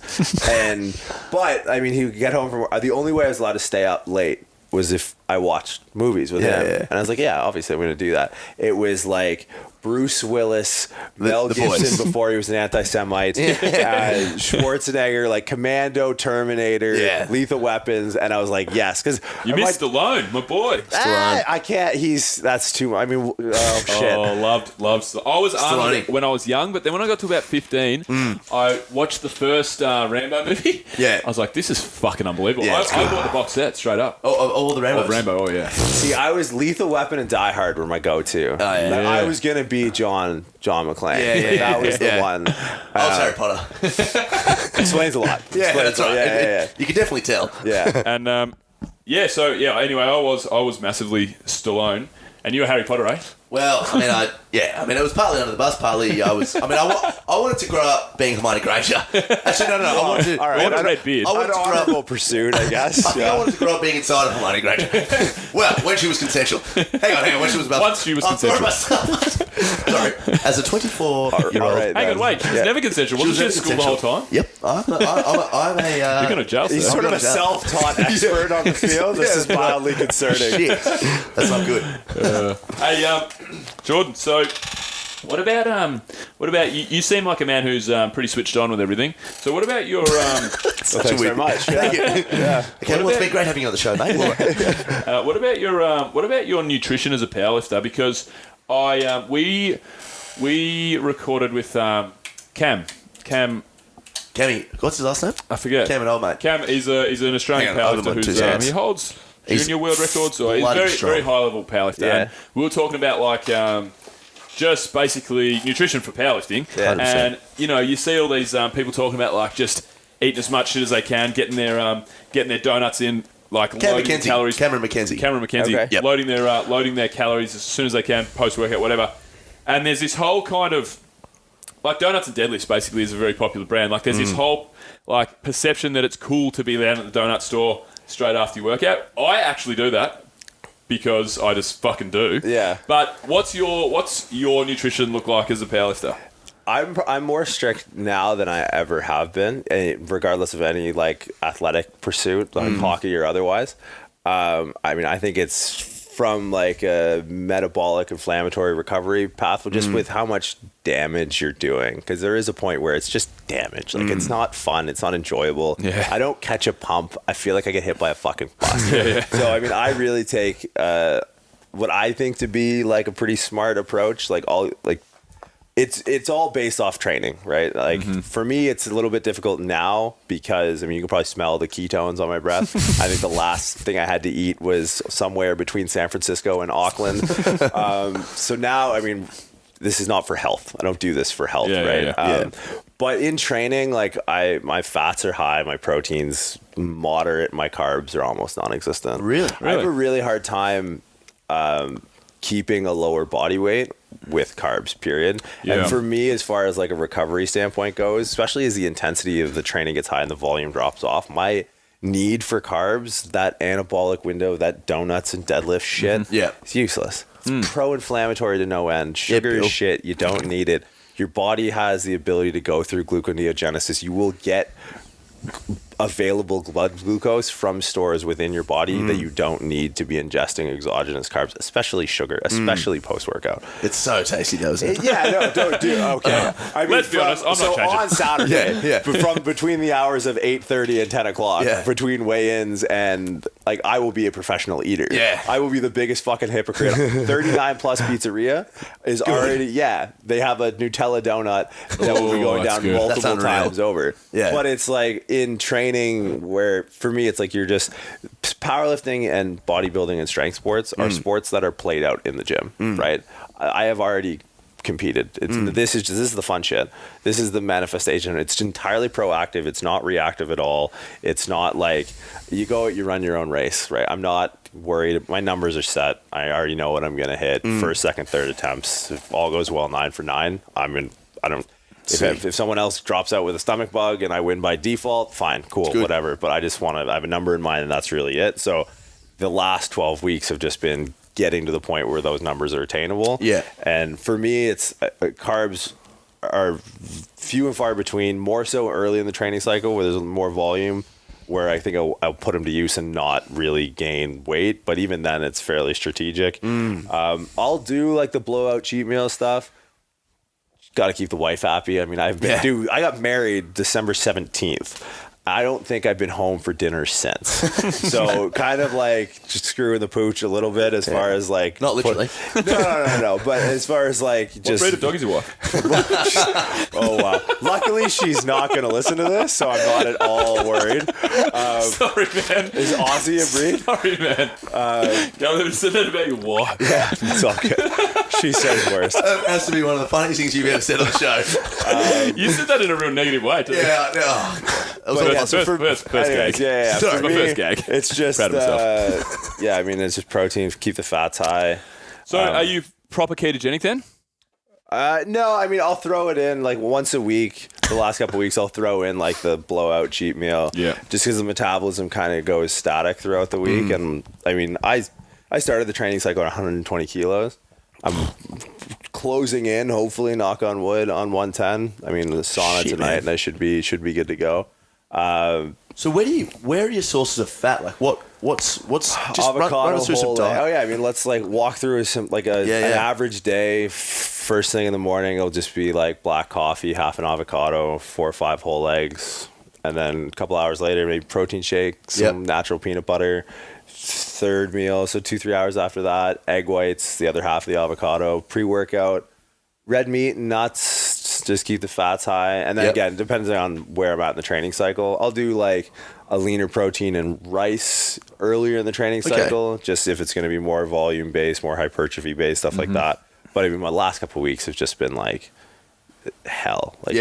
But I mean, he would get home from work. The only way I was allowed to stay up late was if I watched movies with him. Yeah. And I was like, yeah, obviously I'm gonna do that. It was like Bruce Willis, Mel the Gibson boys. before he was an anti-Semite, Schwarzenegger, like Commando, Terminator, Lethal Weapons, and I was like, yes, because You missed Stallone, my boy. I can't. That's too much. I mean, shit. Oh, loved. I was Arnold Stallone. when I was young, but then when I got to about 15, I watched the first Rambo movie. Yeah. I was like, this is fucking unbelievable. Yeah, I it's good. bought the box set straight up. All the Rambos. Of Rambo, oh yeah. See, I was Lethal Weapon and Die Hard were my go-to. yeah. Like, I was gonna be John McClane. Yeah, That was the one. I was Harry Potter. Explains a lot. Yeah, Explains that's a lot. right. Yeah. You can definitely tell. Yeah. And anyway, I was massively Stallone, and you were Harry Potter, eh? Well, I mean, it was partly under the bus, partly I wanted to grow up being Hermione Granger. Actually, no. I wanted to. All right. I want a red beard. I wanted to grow up. Honorable pursuit, I guess. I think I wanted to grow up being inside of Hermione Granger. Well, when she was consensual. Hang on. When she was about. Once she was I'm throwing consensual. myself. Sorry. As a 24-year-old. All right, Hang on, then. wait. She was never consensual. Wasn't she at school the whole time? Yep. I'm a You're going to jail, He's sir. sort of a self-taught expert on the field. This is mildly concerning. shit. That's not good. Hey, Jordan. So, what about you? You seem like a man who's pretty switched on with everything. So, what about your? Such Thanks very much. Yeah. Thank you. Yeah. Okay, well, it's been great having you on the show, mate. What about your nutrition as a powerlifter? Because we recorded with Cam. Cammy, what's his last name? I forget. Cam and old mate. Cam is an Australian Hang on, powerlifter two who's seconds. he holds He's junior world records, or he's bloody very strong. very high level powerlifter. Yeah. And we were talking about like just basically nutrition for powerlifting, Yeah. and you see all these people talking about like just eating as much shit as they can, getting their donuts in, like Cam loading McKenzie. calories. Cameron McKenzie. Okay. Yep. Loading their calories as soon as they can post workout, whatever. And there's this whole kind of like donuts and deadlifts basically is a very popular brand. Like there's this whole like perception that it's cool to be down at the donut store straight after your workout. I actually do that because I just fucking do. Yeah. But what's your nutrition look like as a powerlifter? I'm more strict now than I ever have been, regardless of any like athletic pursuit, like hockey or otherwise. I mean, I think it's from like a metabolic inflammatory recovery path, just with how much damage you're doing, because there is a point where it's just damage. Like it's not fun, it's not enjoyable. Yeah. I don't catch a pump. I feel like I get hit by a fucking bus. So I mean, I really take what I think to be like a pretty smart approach. It's all based off training, right? Like for me, it's a little bit difficult now because, I mean, you can probably smell the ketones on my breath. I think the last thing I had to eat was somewhere between San Francisco and Auckland. So now, I mean, this is not for health. I don't do this for health, right? Yeah. But in training, like my fats are high, my protein's moderate, my carbs are almost non-existent. Really? I have a really hard time keeping a lower body weight with carbs, period. Yeah. And for me, as far as like a recovery standpoint goes, especially as the intensity of the training gets high and the volume drops off, my need for carbs, that anabolic window, that donuts and deadlift shit, Yeah. it's useless. It's pro-inflammatory to no end. Sugar is shit. You don't need it. Your body has the ability to go through gluconeogenesis. You will get available blood glucose from stores within your body that you don't need to be ingesting exogenous carbs, especially sugar, especially post-workout. It's so tasty, though, isn't it? Yeah, no, don't do. Okay, I mean, Let's be honest, I'm not changing. on Saturday, Yeah. from between the hours of 8:30 and 10 o'clock, Yeah. between weigh-ins and like, I will be a professional eater. Yeah. I will be the biggest fucking hypocrite. 39 Plus Pizzeria is already, they have a Nutella donut that will be going that's down good. That's multiple unreal. times over. Yeah. But it's like in training where for me it's like you're just powerlifting and bodybuilding and strength sports are sports that are played out in the gym, right? I have already competed. This is the fun shit. This is the manifestation. It's entirely proactive. It's not reactive at all. It's not like you run your own race, right? I'm not worried. My numbers are set. I already know what I'm going to hit first, second, third attempts. If all goes well, 9 for 9. If someone else drops out with a stomach bug and I win by default, fine, cool, whatever. But I just I have a number in mind and that's really it. So the last 12 weeks have just been getting to the point where those numbers are attainable. Yeah. And for me, it's carbs are few and far between, more so early in the training cycle where there's more volume, where I think I'll put them to use and not really gain weight. But even then, it's fairly strategic. I'll do like the blowout cheat meal stuff. Got to keep the wife happy. I mean, I got married December 17th. I don't think I've been home for dinner since. So kind of like just screwing the pooch a little bit as far as like... Not literally. No. But as far as like just... What breed of dog is your wife? Oh, wow. Luckily, she's not going to listen to this, so I'm not at all worried. Sorry, man. Is Aussie a breed? Sorry, man. Don't say that about your wife. Yeah, it's all good. She says worse. That has to be one of the funniest things you've ever said on the show. You said that in a real negative way, too. Yeah. That was First Anyways, gag. yeah. Sorry. For My me, first gag. it's just, Proud of myself. I mean, it's just protein, keep the fats high. So, are you proper ketogenic then? No, I mean, I'll throw it in like once a week. The last couple of weeks, I'll throw in like the blowout cheat meal. Yeah. Just because the metabolism kind of goes static throughout the week. And I mean, I started the training cycle at 120 kilos. I'm closing in, hopefully, knock on wood, on 110. I mean, the sauna Shit, tonight, man. and I should be good to go. So where are your sources of fat? Like what's just Avocado run us through some whole day. diet. Oh yeah, I mean, let's like walk through some like an average day. First thing in the morning, it'll just be like black coffee, half an avocado, 4 or 5 whole eggs, and then a couple hours later, maybe protein shake, some natural peanut butter. Third meal, so 2-3 hours after that, egg whites, the other half of the avocado, pre-workout, red meat and nuts, just keep the fats high. And then again, depends on where I'm at in the training cycle. I'll do like a leaner protein and rice earlier in the training cycle, just if it's going to be more volume based, more hypertrophy based, stuff like that. But I mean, my last couple of weeks have just been like hell. Like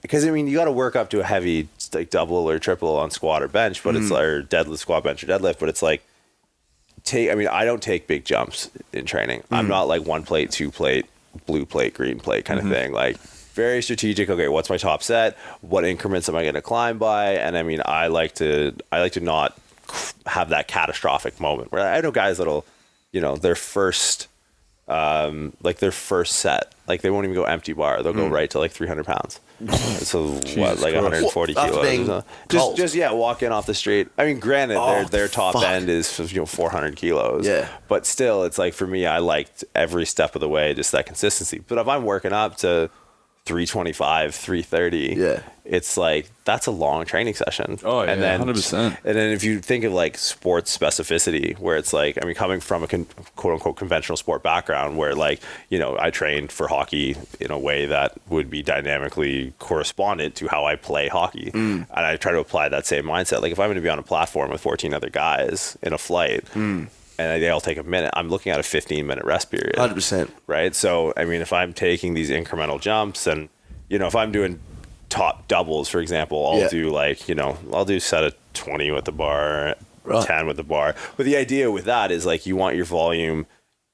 because I mean, you got to work up to a heavy like double or triple on squat or bench, but it's or deadlift, squat, bench or deadlift, but it's like I don't take big jumps in training. I'm not like 1 plate, 2 plate, blue plate, green plate kind of thing. Like very strategic. Okay, what's my top set? What increments am I going to climb by? And I mean, I like to not have that catastrophic moment where I know guys that'll, their first set, like they won't even go empty bar. They'll go right to like 300 pounds. So what, like 140 kilos? Just walk in off the street. I mean, granted, their top end is 400 kilos. Yeah. But still, it's like for me, I liked every step of the way, just that consistency. But if I'm working up to 325, 330, it's like that's a long training session. Oh yeah, and then 100%. And then if you think of like sports specificity, where it's like, I mean, coming from a quote unquote conventional sport background, where like I trained for hockey in a way that would be dynamically correspondent to how I play hockey, and I try to apply that same mindset. Like if I'm going to be on a platform with 14 other guys in a flight. And they all take a minute, I'm looking at a 15-minute rest period. 100%. Right? So, I mean, if I'm taking these incremental jumps and, if I'm doing top doubles, for example, I'll do like, I'll do set of 20 with the bar, 10 with the bar. But the idea with that is like you want your volume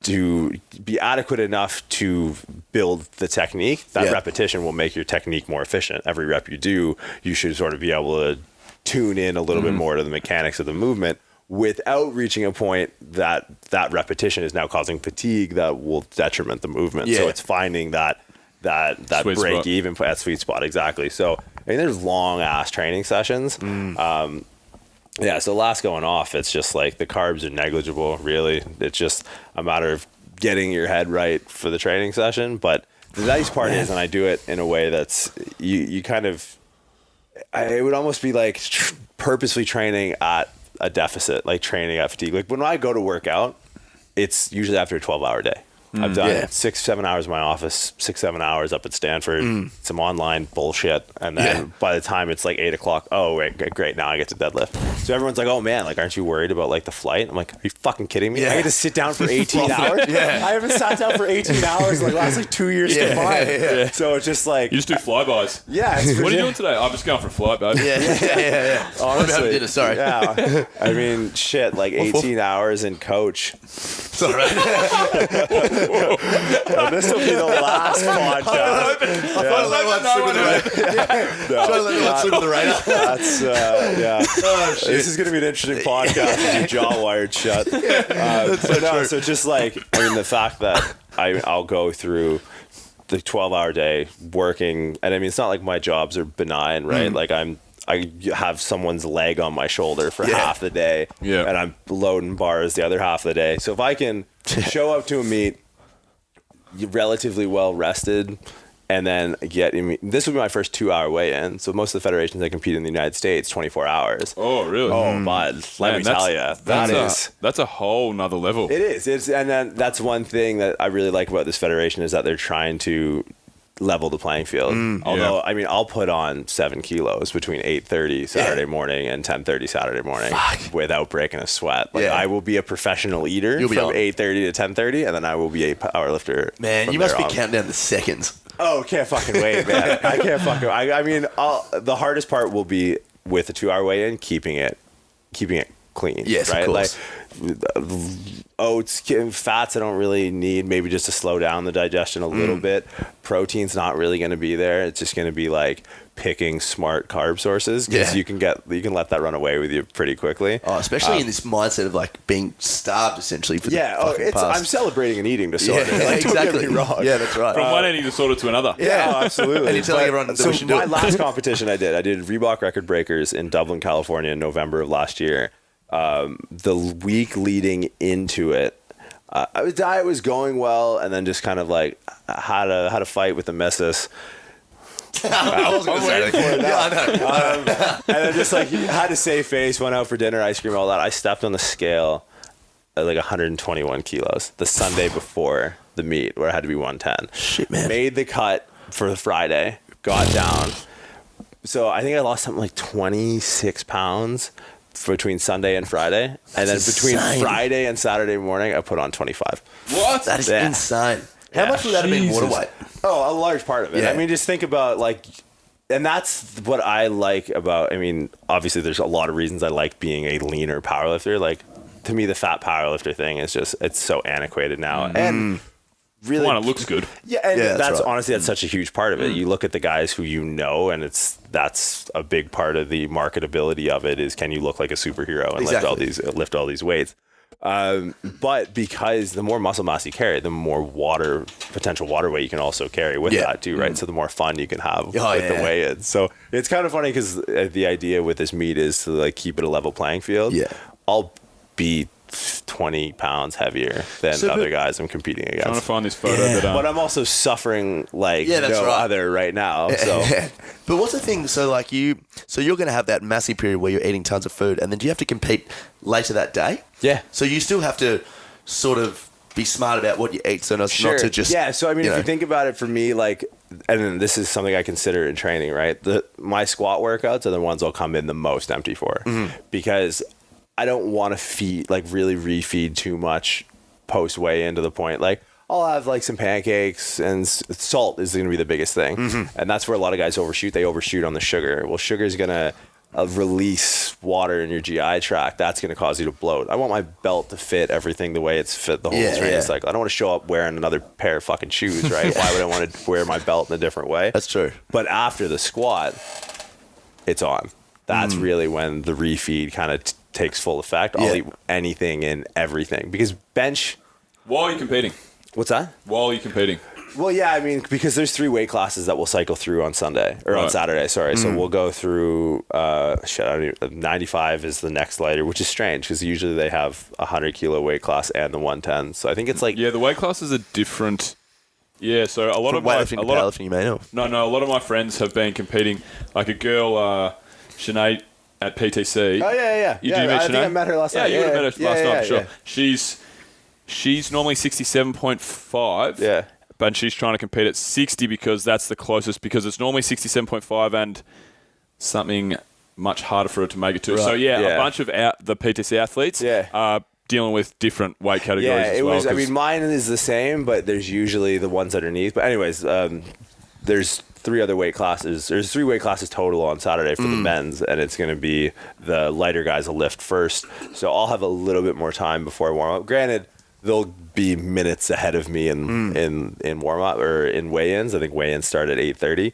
to be adequate enough to build the technique. That repetition will make your technique more efficient. Every rep you do, you should sort of be able to tune in a little bit more to the mechanics of the movement, without reaching a point that repetition is now causing fatigue that will detriment the movement. So it's finding that Sweet break spot. even, that sweet spot. Exactly. So I mean, there's long ass training sessions. So last going off, it's just like the carbs are negligible, really. It's just a matter of getting your head right for the training session. But the nice part is, and I do it in a way that's you kind of, it would almost be like purposely training at a deficit, like training at fatigue. Like when I go to work out, it's usually after a 12-hour day. I've done 6-7 hours in my office, 6-7 hours up at Stanford, some online bullshit, and then by the time it's like 8 o'clock, oh wait, great, now I get to deadlift. So everyone's like, oh man, like aren't you worried about like the flight? I'm like, are you fucking kidding me? I get to sit down for 18 hours? I haven't sat down for 18 hours in the last like 2 years combined. So it's just like You just do flybys. Yeah. What are you doing today? I'm just going for a flight, babe. Honestly, Dinner, sorry. Yeah. I mean, shit, like 18 hours in coach. It's all right. This will be the last podcast. That's This is going to be an interesting podcast with your jaw wired shut. So just like, I mean, the fact that I'll go through the 12-hour day working, and I mean, it's not like my jobs are benign, right? Like I have someone's leg on my shoulder for half the day, and I'm loading bars the other half of the day. So if I can show up to a meet relatively well rested, and then this would be my first 2-hour weigh-in. So most of the federations that compete in the United States, 24 hours. Oh, really? Oh, bud, let me tell you, that's a whole nother level. It is. And then that's one thing that I really like about this federation is that they're trying to level the playing field. Although, I mean, I'll put on 7 kilos between 8:30 Saturday morning and 10:30 Saturday morning without breaking a sweat. Like I will be a professional eater from 8:30 to 10:30, and then I will be a powerlifter. Man, you must be counting down the seconds. Oh, can't fucking wait, man. I can't fucking. I mean, the hardest part will be with the 2-hour weigh-in, keeping it clean. Yes, right? of course. Like oats, fats I don't really need, maybe just to slow down the digestion a little bit. Protein's not really going to be there. It's just going to be like picking smart carb sources, because you can let that run away with you pretty quickly. Oh, especially in this mindset of like being starved essentially for the fucking past. I'm celebrating an eating disorder. Yeah, Like, don't exactly. get me wrong. Yeah, that's right. From one eating disorder to anher. Yeah, Oh, absolutely. And you're telling everyone that so we should do my it. last competition I did Reebok Record Breakers in Dublin, California in November of last year. The week leading into it, diet was going well, and then just kind of like had a fight with the missus. I was going to say that. Yeah, I know. And then just like had to save face, went out for dinner, ice cream, all that. I stepped on the scale at like 121 kilos the Sunday before the meet, where I had to be 110. Shit, man. Made the cut for the Friday, got down. So I think I lost something like 26 pounds between Sunday and Friday. And then between insane. Friday and Saturday morning, I put on 25. What? That is Yeah. insane. How much would that have been water Jesus. weight? Oh, a large part of it. Yeah. I mean, just think about like, and that's what I like about, I mean, obviously there's a lot of reasons I like being a leaner powerlifter. Like, to me, the fat powerlifter thing is just, it's so antiquated now. And really, One, it looks good. yeah, and Yeah, that's that's right. honestly, that's such a huge part of it. You look at the guys who you know, and that's a big part of the marketability of it, is can you look like a superhero and Exactly. lift all these weights. But because the more muscle mass you carry, the more potential water weight you can also carry with that too, right? So the more fun you can have with the weigh-in. So it's kind of funny, because the idea with this meet is to like keep it a level playing field. Yeah. I'll be 20 pounds heavier than other guys I'm competing Trying to against. find this photo that But I'm also suffering like Yeah, that's no right. other right now. So But what's the thing? So like you're going to have that massive period where you're eating tons of food, and then do you have to compete later that day? yeah. So you still have to sort of be smart about what you eat, so not to just So I mean, if you think about it, for me, like, and then this is something I consider in training, right? My squat workouts are the ones I'll come in the most empty for, because I don't want to really refeed too much post weigh in, to the point like I'll have like some pancakes, and salt is going to be the biggest thing, and that's where a lot of guys overshoot. They overshoot on the sugar. Well, sugar is going to release water in your GI tract. That's going to cause you to bloat. I want my belt to fit everything the way it's fit the whole training cycle. I don't want to show up wearing another pair of fucking shoes, right? Why would I want to wear my belt in a different way? That's true. But after the squat, it's on. That's really when the refeed kind of takes full effect. I'll eat anything and everything, because bench. While you're competing. What's that? While you're competing. Well, yeah, I mean, because there's 3 weight classes that we'll cycle through on Sunday, or on Right. Saturday, sorry. So we'll go through, 95 is the next lighter, which is strange, because usually they have a 100 kilo weight class and the 110. So I think it's like, Yeah, the weight classes are different. Yeah, so a lot from of my weightlifting to powerlifting, you may know. No, a lot of my friends have been competing. Like a girl, Sinead at PTC. oh, yeah. You yeah, do meet I think Sinead? I met her last Yeah, night. you would have met her last night for sure. Yeah. She's normally 67.5. Yeah. But she's trying to compete at 60 because that's the closest, because it's normally 67.5 and something much harder for her to make it to. Right. So, Yeah. a bunch of the PTC athletes are dealing with different weight categories Yeah, as it well. was. I 'cause- mean, mine is the same, but there's usually the ones underneath. But anyways, there's 3 other weight classes. There's 3 weight classes total on Saturday for the men's, and it's going to be the lighter guys will lift first. So I'll have a little bit more time before I warm up. Granted, they'll be minutes ahead of me in warm up or in weigh-ins. I think weigh-ins start at 8:30.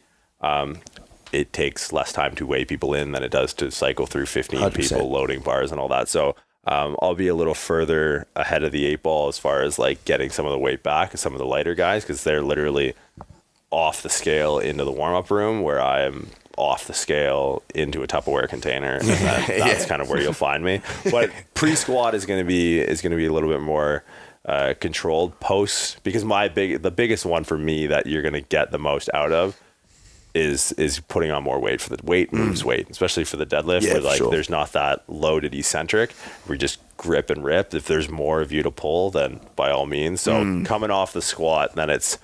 It takes less time to weigh people in than it does to cycle through 15 100%. people, loading bars and all that. So I'll be a little further ahead of the 8 ball as far as like getting some of the weight back as some of the lighter guys, because they're literally off the scale into the warm-up room, where I am off the scale into a Tupperware container, and that's kind of where you'll find me. But pre-squat is going to be a little bit more controlled. Post, because the biggest one for me that you're going to get the most out of is putting on more weight. For the weight moves weight, especially for the deadlift, Yeah, where for like sure. there's not that loaded eccentric. We just grip and rip. If there's more of you to pull, then by all means. So coming off the squat, then it's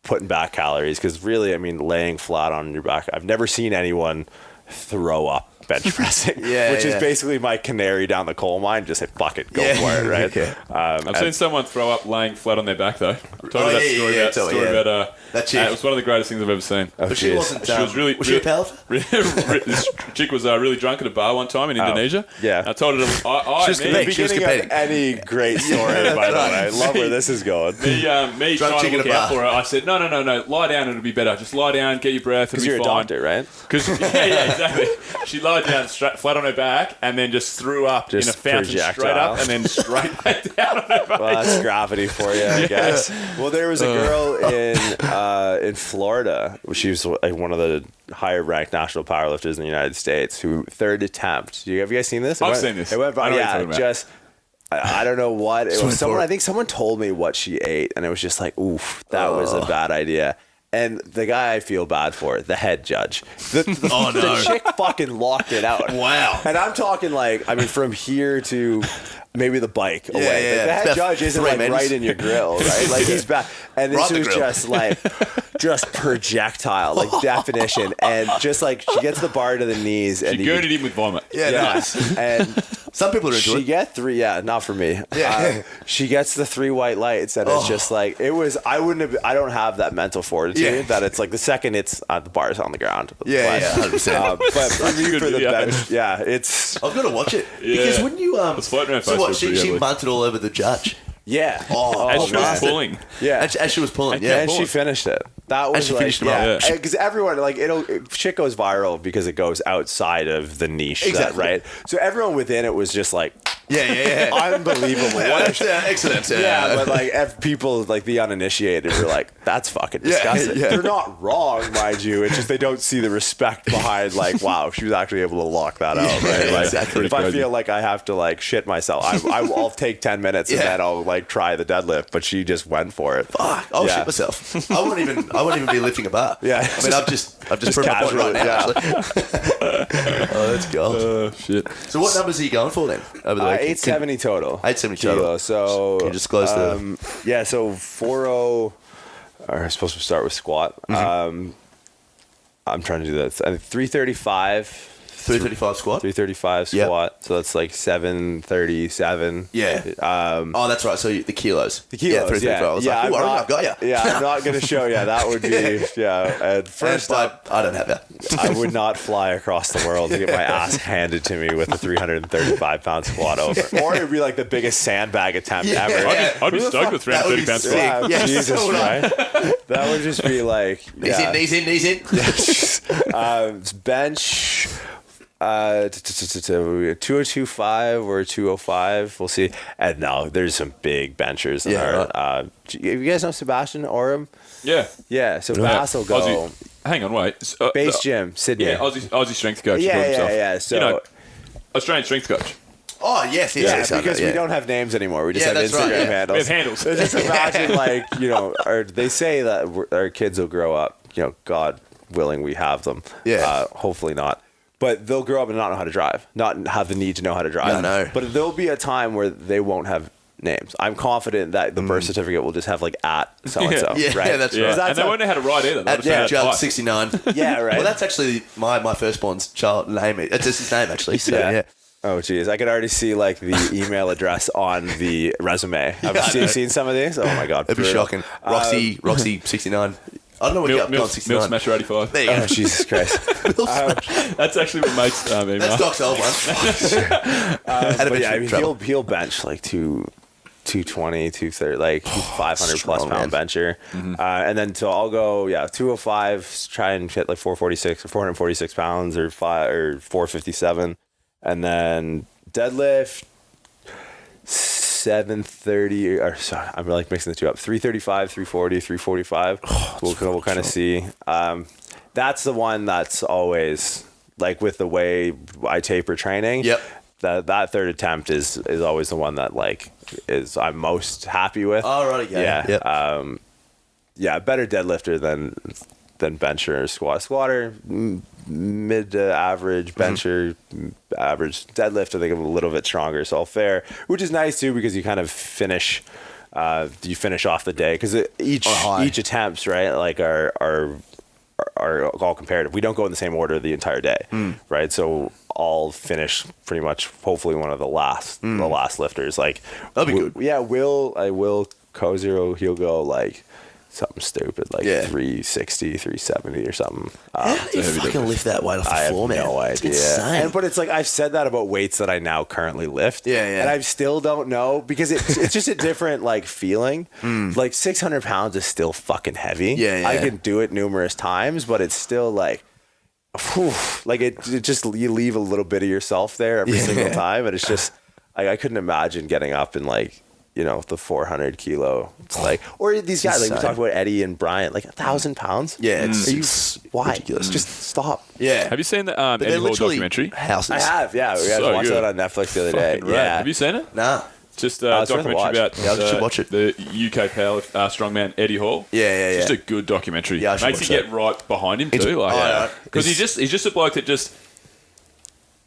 putting back calories, because really, I mean, laying flat on your back, I've never seen anyone throw up bench pressing, Yeah, which yeah. is basically my canary down the coal mine. Just say, fuck it, go Yeah. for it, right? Okay. I've seen someone throw up laying flat on their back though. I told Oh, you that yeah, story yeah, about, totally, story yeah. about That chick. it was one of the greatest things I've ever seen. Oh, But she jeez. wasn't. She was really. Was she a powerlifter? This chick was really drunk at a bar one time in Indonesia. yeah. I told her to. She was me, competing. She was Beginning of competing. any great story, by the way. I love where this is going. me Drunk trying chick to at look a out bar. for her. I said, no, lie down, it'll be better. Just lie down, get your breath, it'll Because be you're a fine. doctor, right? Because yeah, exactly. She lied down flat on her back and then just threw up Just in a fountain straight projectile. up and then straight back down on her face. Well, that's gravity for you, I guess. Well, there was a girl in Florida. She was like one of the higher ranked national powerlifters in the United States who third attempt. Have you guys seen this? I've seen this. It went I know what you're yeah, talking about. just I don't know what it was. Someone for it. I think someone told me what she ate, and it was just like, oof, that was a bad idea. And the guy I feel bad for, the head judge, the chick fucking locked it out. Wow. And I'm talking like, I mean, from here to maybe the bike away. yeah, Like, yeah. the It's head about judge isn't 3 like minutes. right in your grill, right? Like he's back. And Right this in the was grill. just like, just projectile, like definition. And just like, she gets the bar to the knees. And She you- gurned it in with vomit. Yeah, nice. And Some people are into she it. get three, not for me. Yeah. She gets the 3 white lights, and it's just like it was. I don't have that mental fortitude Yeah. that it's like the second it's the bar's on the ground. Yeah, But, 100%. but for me, good for the video. bench, it's I've got to watch it Yeah. because when you It's floating around so what? Facebook She pretty heavily. munted all over the judge. yeah. As she was bastard. pulling. Yeah. As she was pulling. And- Yeah. And she finished it. That was she like, finished him up. Yeah. because everyone like shit goes viral because it goes outside of the niche, Exactly. right? So everyone within it was just like Yeah. unbelievable. What a Excellent. Yeah, but like if people like the uninitiated were like, that's fucking disgusting. yeah. They're not wrong, mind you. It's just they don't see the respect behind like, wow, she was actually able to lock that out, right? Like, exactly. if I Crazy. feel like I have to like shit myself, I'll take 10 minutes and Yeah. then I'll like try the deadlift. But she just went for it. Fuck, I'll Yeah. shit myself. I won't even be lifting a bar. Yeah. I mean, I've just proved my point right casually, now. yeah. Actually. Oh, that's gold. Shit. So what numbers are you going for then over the weekend? 870 total. 870 total. Kilo. So Can you disclose the- yeah, so 40 or I'm supposed to start with squat. Mm-hmm. I'm trying to do this. I think 335 335 squat. 335 Yep. squat. So that's like 737. Yeah. Oh, that's right. So the kilos. The kilos, Yeah, 335. I was like, ooh, I've got you. Yeah, I'm not going to show you. That would be, At first up, I don't have that. I would not fly across the world to get my ass handed to me with a 335-pound squat over. Or it would be like the biggest sandbag attempt Yeah. ever. I'd be stoked with That would 330 be pounds. sick. squat. Wow, Yeah, Jesus, so would I. right? That would just be like Knees in. bench 2025 or 205. We'll see. And no, there's some big benchers in Yeah, our. You guys know Sebastian Oram? Yeah. Yeah, so Bass will go. Aussie. Hang on, wait. Base gym, Sydney. Yeah, Aussie strength coach. Yeah, called himself. yeah. So Australian strength coach. Oh, yes. because we don't have names anymore. We just Yeah, have that's right, Instagram yeah. handles. We have handles. So just imagine, they say that our kids will grow up, God willing, we have them. Yeah. Hopefully not. But they'll grow up and not know how to drive, not have the need to know how to drive. Yeah, I know. But there'll be a time where they won't have names. I'm confident that the birth certificate will just have like at so-and-so, Yeah, right? that's Yeah. right. And they won't know how to ride either. They'll At just know how to Jug type. 69. Yeah, right. Well, that's actually my firstborn's child name. It's just his name, actually. So, Yeah. yeah. Oh, geez. I could already see like the email address on the resume. I've seen some of these. Oh, my God. It'd be brutal. shocking. Roxy 69. I don't know what you Milk, got 69. Milk Smasher 85. There you go. Oh, Jesus Christ. That's actually what makes me. That's Doc's old one. Had a But bit yeah, of trouble. he'll bench like 220, 230, like 500 plus strong, pound man. bencher. And then so I'll go, 205, try and hit like 446 or 446 pounds or 457. And then deadlift 730, or sorry, I'm like mixing the two up. 335, 340, 345. We'll kind of see. That's the one that's always like with the way I taper training. Yep. That third attempt is always the one that like I'm most happy with. Oh, right, okay. Yeah. Yep. Better deadlifter than bencher or squatter. Mid to average, bencher average, deadlift I think I'm a little bit stronger, so all fair, which is nice too because you kind of finish off the day because each attempts, right, like are are all comparative. We don't go in the same order the entire day, right? So I'll finish pretty much, hopefully, one of the last lifters. Like, that'd be good. Yeah, Will Kozero, he'll go like something stupid, like 360, 370 or something. How do you fucking lift that weight off the floor, man? I have no idea. It's insane. But it's like, I've said that about weights that I now currently lift. Yeah, yeah. And I still don't know, because it's just a different like feeling. Like 600 pounds is still fucking heavy. Yeah, yeah. I can do it numerous times, but it's still like, whew, like it just, you leave a little bit of yourself there every single time. And it's just, I couldn't imagine getting up and like, you know, the 400 kilo. It's like, or these guys, like we talked about Eddie and Brian, like 1,000 pounds. Yeah, it's why? ridiculous. Just stop. Yeah. Have you seen the But Eddie they're Hall literally documentary? houses. I have, yeah. We So watched good. that on Netflix the other day. Fucking rad. Yeah. Have you seen it? Nah. Just it's a worth a documentary watch. about Yeah, I should watch it. the UK power strongman Eddie Hall. Yeah. Just a good documentary. Yeah, I should Makes watch you that. get right behind him too. Because he's just a bloke that just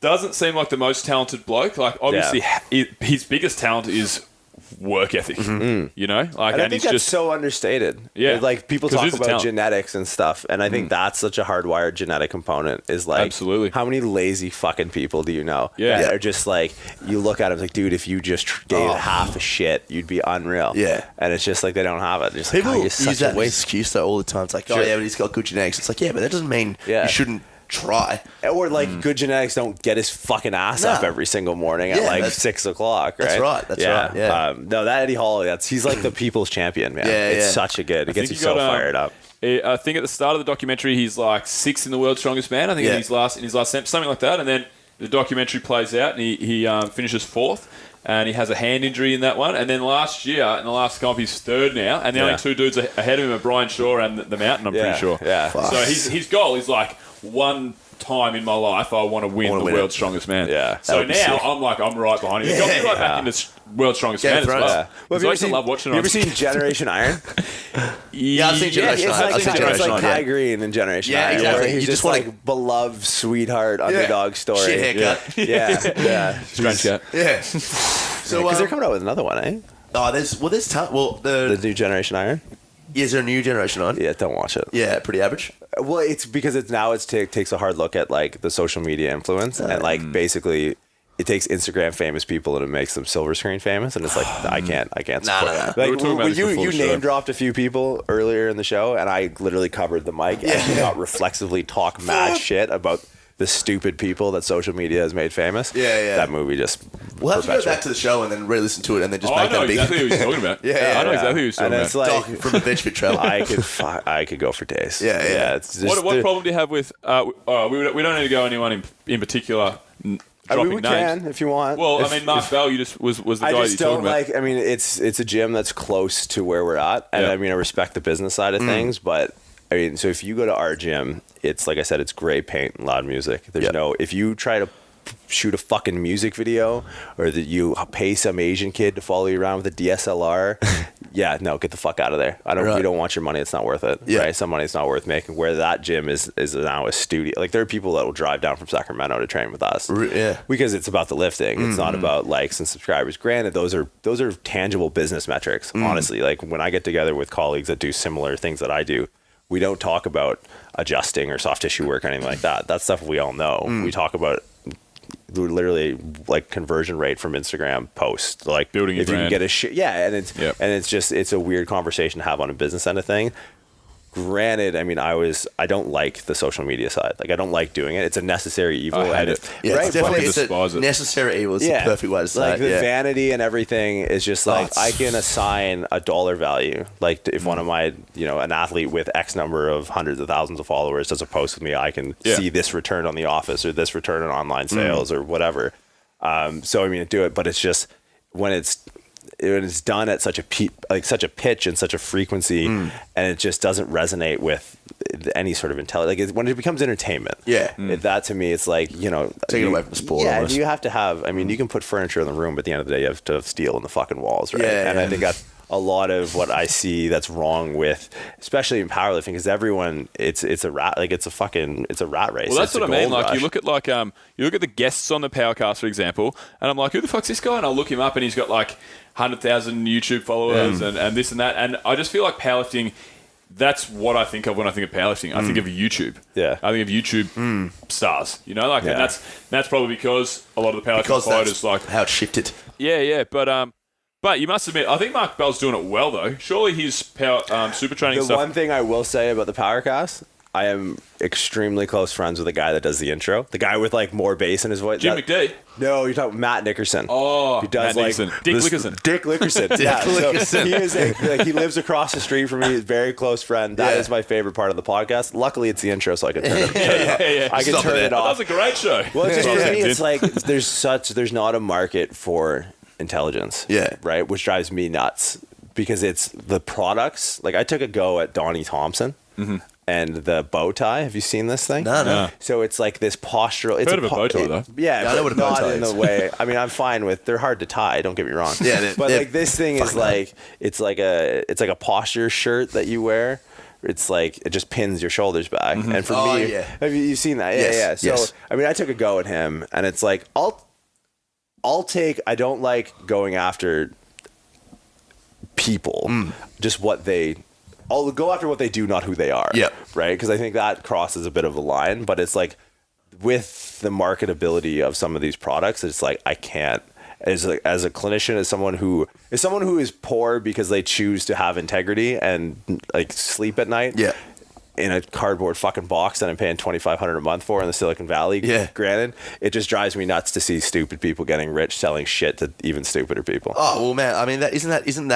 doesn't seem like the most talented bloke. Like, obviously, his biggest talent is work ethic. You know, like, And I and think he's that's just so understated. Yeah. Like, people 'Cause it talk is a about talent. genetics and stuff, and I think that's such a hardwired genetic component, is like, Absolutely. how many lazy fucking people do you know Yeah. that are just like, you look at them like, dude, if you just gave half a shit, you'd be unreal. Yeah. And it's just like, they don't have it. Just like, People you're use such that a waste. excuse though all the time. It's like, oh Sure. yeah, but he's got good genetics. It's like, yeah, but that doesn't mean Yeah. you shouldn't try. Or like, good genetics don't get his fucking ass Nah. up every single morning at Yeah, like that's- 6 o'clock, right? that's right, that's right, yeah. No, that Eddie Hall, he's like the people's champion, man. Yeah, it's yeah. such a good. It gets you think so he got, fired up. I think at the start of the documentary, he's like 6th in the world's strongest man. I think Yeah. in his last something like that. And then the documentary plays out, and he finishes 4th, and he has a hand injury in that one. And then last year, in the last comp, he's 3rd now, and the only 2 dudes ahead of him are Brian Shaw and the Mountain. I'm pretty sure. Yeah. So his goal is like, one time in my life, I want to win the world's strongest man. Yeah. So That would be now sick. I'm right behind him. He got me right back into world's strongest man as Thrones. well. Yeah. Well, Because I used to love watching it. You ever seen Generation Iron? Yeah, I've seen Generation It's Iron. like, I've seen it's Generation like Iron, Kai yeah. Green in Generation Yeah, Iron. exactly. Where he's You just just wanna- like beloved sweetheart underdog story. Shit haircut. Yeah. Strange cat. Yeah. So Because they're coming out with another one, eh? there's The new Generation Iron. is there a new generation on? Yeah, don't watch it. Yeah, pretty average. Well, it's because it takes a hard look at like the social media influence, and like basically it takes Instagram famous people and it makes them silver screen famous, and it's like I can't support that. We were Like, talking about this you before the show. name dropped a few people earlier in the show, and I literally covered the mic and did not reflexively talk mad shit about the stupid people that social media has made famous. Yeah. That movie just We'll have to go perpetuates. back to the show and then re-listen to it and then just Oh, I make know that big. exactly who he's talking about. Yeah, I know yeah. exactly who he's talking And about. it's like Doc from Adventure Fit Travel. I could go for days. Yeah. It's just What problem do you have with? We don't need to go anyone in particular. Dropping we names. can if you want. Well, I mean, Mark Bell, you just was the I guy just you're don't talking about. like. I mean, it's a gym that's close to where we're at, and Yeah. I mean, I respect the business side of things, but I mean, so if you go to our gym, it's like I said, it's gray paint and loud music. There's no. If you try to shoot a fucking music video, or that you pay some Asian kid to follow you around with a DSLR, no, get the fuck out of there. We don't want your money. It's not worth it. Yeah. Right? Some money's not worth making. Where that gym is now a studio. Like, there are people that will drive down from Sacramento to train with us. Yeah. Because it's about the lifting. It's not about likes and subscribers. Granted, those are tangible business metrics. Honestly, like when I get together with colleagues that do similar things that I do, we don't talk about adjusting or soft tissue work or anything like that. That's stuff we all know. We talk about literally like conversion rate from Instagram posts, like Building your if you can brand. get and it's a weird conversation to have on a business end of thing. Granted, I mean, I don't like the social media side. Like, I don't like doing it. It's a necessary evil. I hate and it. Yeah, right, it's definitely but- despise a it. necessary evil. It's the perfect way to say like it. the Yeah. vanity and everything is just like it's- I can assign a dollar value. Like if one of my, an athlete with X number of hundreds of thousands of followers does a post with me, I can see this return on the office or this return on online sales or whatever. So I mean, do it, but it's just when it's done at such a pitch and such a frequency, and it just doesn't resonate with any sort of intelligence. Like when it becomes entertainment, that to me, it's like Taking away from the sport. Yeah, almost. you have to have. I mean, you can put furniture in the room, but at the end of the day, you have to have steel in the fucking walls, right? Yeah, and I think that's a lot of what I see that's wrong with, especially in powerlifting, because everyone, it's a rat, like it's a rat race. Well, that's It's what a I mean. gold Like, you rush. look at the guests on the Powercast, for example, and I'm like, who the fuck's this guy? And I'll look him up, and he's got like 100,000 YouTube followers and this and that. And I just feel like powerlifting, that's what I think of when I think of powerlifting. I think of YouTube. Yeah. I think of YouTube stars. You know, like, and that's probably because a lot of the powerlifting fighters like how it shifted. Yeah. But you must admit, I think Mark Bell's doing it well though. Surely his super training The stuff. one thing I will say about the Powercast, I am extremely close friends with the guy that does the intro. The guy with like more bass in his voice. Jim McD. No, you're talking Matt Nickerson. Oh, he does Matt like Nickerson. Dick Lickerson. Dick Lickerson. Yeah, so he is he lives across the street from me. He's a very close friend. That is my favorite part of the podcast. Luckily, it's the intro, so I can turn it. Yeah. I can turn it off. That was a great show. Well, it's just for me, it's like there's not a market for intelligence. Yeah. Right, which drives me nuts because it's the products. Like I took a go at Donnie Thompson. Mm-hmm. And the bow tie. Have you seen this thing? No. So it's like this postural. It's Heard of a bow tie though? Yeah, I know what a bow not tie in is. the way. I mean, I'm fine with. They're hard to tie. Don't get me wrong. Yeah, but like this thing is like it's like a posture shirt that you wear. It's like it just pins your shoulders back. Mm-hmm. And for me, have you seen that? Yeah. So I mean, I took a go at him, and it's like I'll take. I don't like going after people. Just what they. I'll go after what they do, not who they are. Yeah. Right? Because I think that crosses a bit of a line, but it's like with the marketability of some of these products, it's like I can't as a clinician, as someone who is poor because they choose to have integrity and like sleep at night. Yeah. In a cardboard fucking box that I'm paying $2,500 a month for in the Silicon Valley. Yeah. Granted, it just drives me nuts to see stupid people getting rich selling shit to even stupider people. Oh well, man. I mean, isn't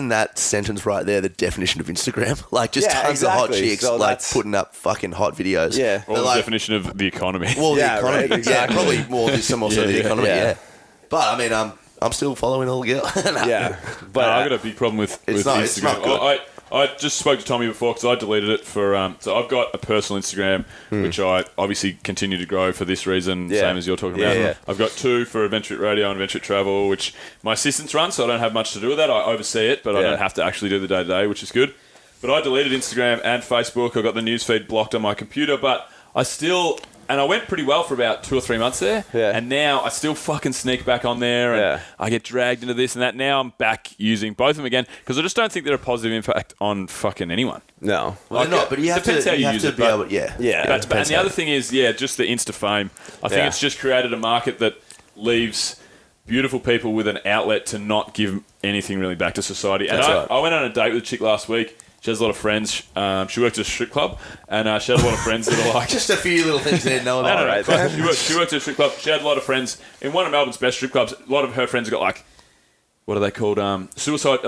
that sentence right there the definition of Instagram? Like just tons of hot chicks like putting up fucking hot videos. Yeah. Or the definition of the economy. Well, the economy. Right, exactly. Yeah, probably more some also the economy. Yeah. But I mean, I'm still following all the girl. Yeah. But I got a big problem with Instagram. It's not good. I just spoke to Tommy before because I deleted it for. So I've got a personal Instagram which I obviously continue to grow for this reason, same as you're talking about. Yeah. I've got 2 for Adventure Radio and Adventure Travel, which my assistants run, so I don't have much to do with that. I oversee it, but I don't have to actually do the day to day, which is good. But I deleted Instagram and Facebook. I got the newsfeed blocked on my computer, but I still. And I went pretty well for about 2 or 3 months there. Yeah. And now I still fucking sneak back on there and I get dragged into this and that. Now I'm back using both of them again because I just don't think they're a positive impact on fucking anyone. No. Well, they're not, but you have to be able to, Yeah. And the other thing is, just the Insta fame. I think it's just created a market that leaves beautiful people with an outlet to not give anything really back to society. And I went on a date with a chick last week. She has a lot of friends. She worked at a strip club, and she had a lot of friends that are like... Just a few little things there, no one. Right. She worked at a strip club. She had a lot of friends. In one of Melbourne's best strip clubs, a lot of her friends got like... What are they called? Suicide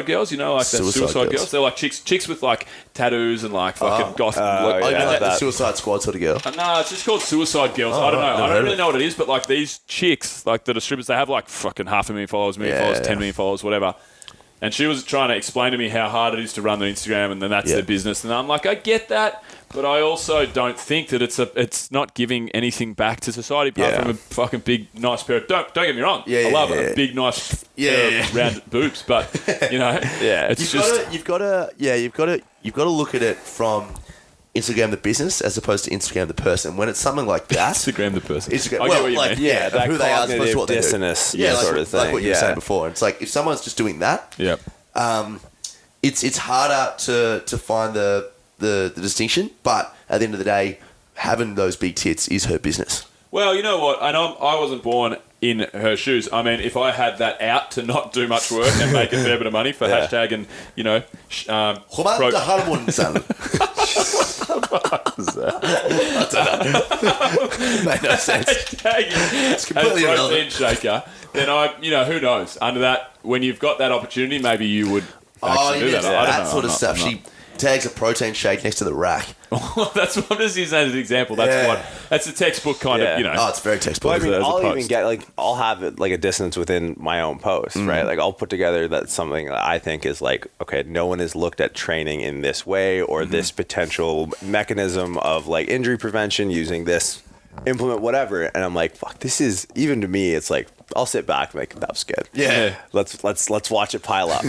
girls, you know? Like suicide girls. They're like chicks with like tattoos and like fucking goth... like the Suicide Squad sort of girl. No, it's just called suicide girls. I don't know. I don't really know what it is, but like these chicks, like that are strippers, they have like fucking 500,000 followers, followers, 10 million followers, whatever. And she was trying to explain to me how hard it is to run their Instagram and then that's their business. And I'm like, I get that, but I also don't think that it's not giving anything back to society apart from a fucking big, nice pair of... Don't get me wrong. I love a big, nice pair of round boobs, but, you know, you've got to look at it from... Instagram the business as opposed to Instagram the person. When it's something like that, Instagram the person. Instagram, I get what you mean. That who they are as opposed to what they do. Dissonance, sort of thing. Like what you were saying before. It's like if someone's just doing that, it's harder to find the distinction. But at the end of the day, having those big tits is her business. Well, you know what? I know I wasn't born in her shoes. I mean, if I had that out to not do much work and make a fair bit of money for hashtag and, you know... What is that? I don't know. Made no sense. It's completely irrelevant. Shaker, then who knows? Under that, when you've got that opportunity, maybe you would actually do that. I don't know. Sort of stuff. She tags a protein shake next to the rack. That's what I'm just using as an example. That's the textbook kind of, Oh, it's very textbook. Well, I mean, I'll even get I'll have it like a dissonance within my own post, right? Like I'll put together that something that I think is like, okay, no one has looked at training in this way or this potential mechanism of like injury prevention using this implement, whatever. And I'm like, fuck, this is, even to me, it's like, I'll sit back and that was good. Yeah. Let's watch it pile up.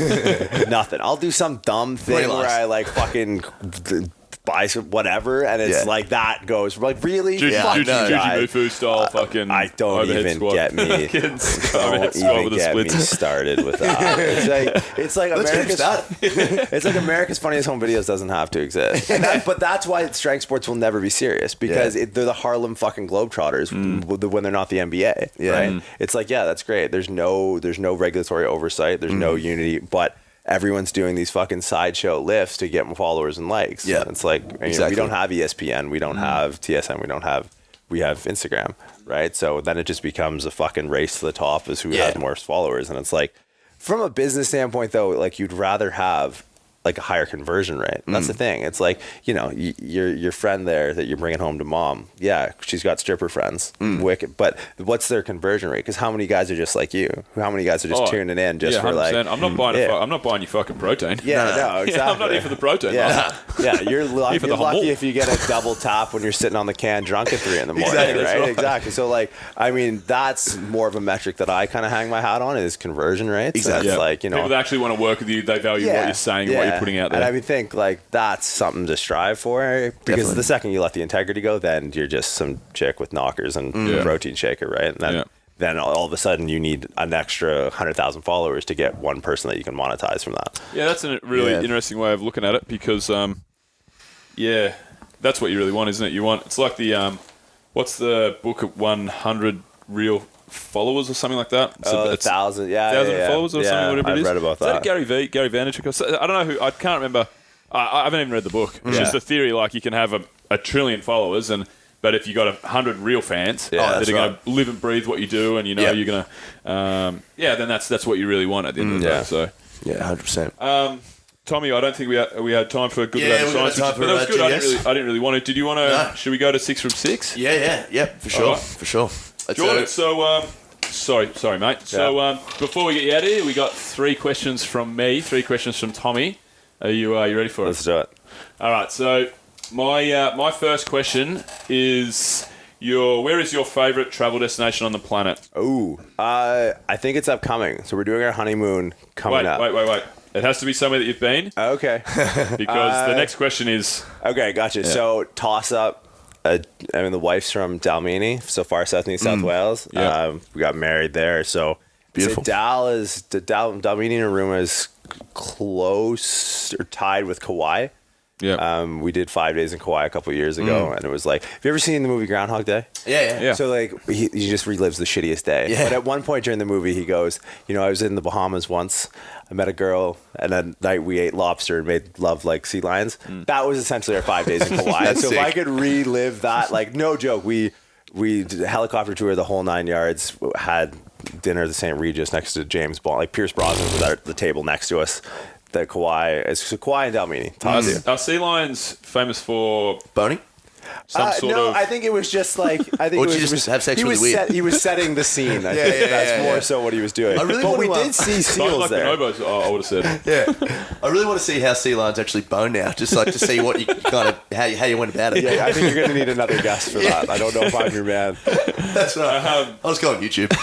Nothing. I'll do some dumb thing where I like fucking buy some whatever, and it's like that goes like really. Jujimufu style fucking. I don't even squat. get me. Don't even get me started with that. It's like America's. It's like America's Funniest Home Videos doesn't have to exist, but that's why strength sports will never be serious because they're the Harlem fucking Globetrotters when they're not the NBA. Right? It's like that's great. There's no regulatory oversight. There's no unity, but everyone's doing these fucking sideshow lifts to get more followers and likes. Yeah, it's like we don't have ESPN, we don't have TSN, we have Instagram, right? So then it just becomes a fucking race to the top as who has more followers, and it's like from a business standpoint though, like you'd rather have like a higher conversion rate. That's the thing. It's like, your friend there that you're bringing home to mom. Yeah, she's got stripper friends. Wicked. But what's their conversion rate? Because how many guys are just like you? How many guys are just tuning in just for like? I'm not buying. I'm not buying your fucking protein. Yeah, no, exactly. I'm not here for the protein. Yeah, you're lucky if you get a double tap when you're sitting on the can drunk at 3 a.m, right? Exactly. So like, I mean, that's more of a metric that I kind of hang my hat on is conversion rates. Exactly. It's like people that actually want to work with you, they value what you're saying and what you're putting out there. And I think like that's something to strive for because the second you let the integrity go, then you're just some chick with knockers and a protein shaker, right? And then all of a sudden you need an extra 100,000 followers to get one person that you can monetize from that. Yeah, that's a really interesting way of looking at it because, that's what you really want, isn't it? It's like the, what's the book of 100 real followers or something like that? It's 1,000, 1,000 followers or something, whatever it is. I've read about that. Is that Gary Vaynerchuk? I don't know who, I can't remember. I haven't even read the book. It's just a theory like you can have a trillion followers but if you got 100 real fans that are going to live and breathe what you do and you're going to, then that's what you really want at the end of the day. So, 100%. Tommy, I don't think we had time for a good bit of science, but that was good. I didn't really want it. Did you want to? No. Should we go to 6 from 6? Yeah, for sure, for sure. Jordan, sorry, mate. So before we get you out of here, we got 3 questions from me, 3 questions from Tommy. Are you ready for it? Let's do it. All right. So my first question is where is your favourite travel destination on the planet? Oh, I think it's upcoming. So we're doing our honeymoon coming up. Wait. It has to be somewhere that you've been. Okay. Because the next question is... Okay, gotcha. Yeah. So toss up. The wife's from Dalmeny, so far south in South Wales. Yeah. We got married there. So beautiful. Dalmeny and Narooma is close or tied with Kauai. Yeah. We did 5 days in Kauai a couple of years ago, and it was like, have you ever seen the movie Groundhog Day? Yeah. So like he just relives the shittiest day. Yeah. But at one point during the movie, he goes, I was in the Bahamas once. I met a girl, and at night we ate lobster and made love like sea lions. That was essentially our 5 days in Kauai. So if I could relive that, like no joke, we did a helicopter tour the whole 9 yards. Had dinner at the St. Regis next to James Bond, like Pierce Brosnan was at the table next to us. The Kauai, it's Kauai and Dalmeny. Are sea lions famous for boning? I think it was just like or did you just have sex really weird? He was setting the scene. I think that's more so what he was doing. But we did see seals like there. The Nobos, I would have said. Yeah, I really want to see how sea lions actually bone now, just like to see what you kind of how you went about it. Yeah, I think you're going to need another guest for that. I don't know if I'm your man. That's right. I'll just go on YouTube.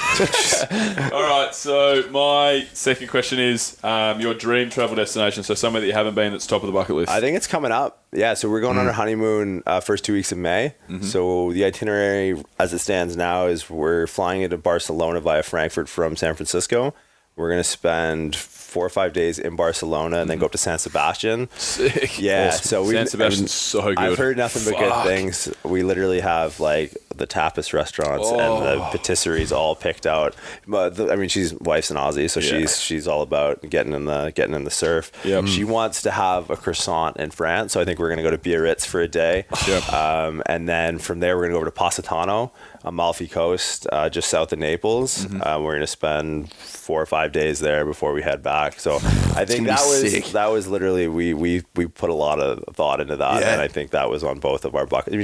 All right. So my second question is your dream travel destination. So somewhere that you haven't been that's top of the bucket list. I think it's coming up. Yeah, so we're going on our honeymoon first 2 weeks of May. So the itinerary as it stands now is we're flying into Barcelona via Frankfurt from San Francisco. We're going to spend 4 or 5 days in Barcelona and then go up to San Sebastian. Sick. Yeah, awesome. so San Sebastian's so good. I've heard nothing but good things. We literally have like the tapas restaurants and the patisseries all picked out. But she's wife's an Aussie, so she's all about getting in the surf. Yep. She wants to have a croissant in France, so I think we're going to go to Biarritz for a day. Yep. And then from there we're going to go over to Positano, Amalfi Coast, just south of Naples. We're going to spend 4 or 5 days there before we head back. So I think that was literally we put a lot of thought into that, and I think that was on both of our buckets.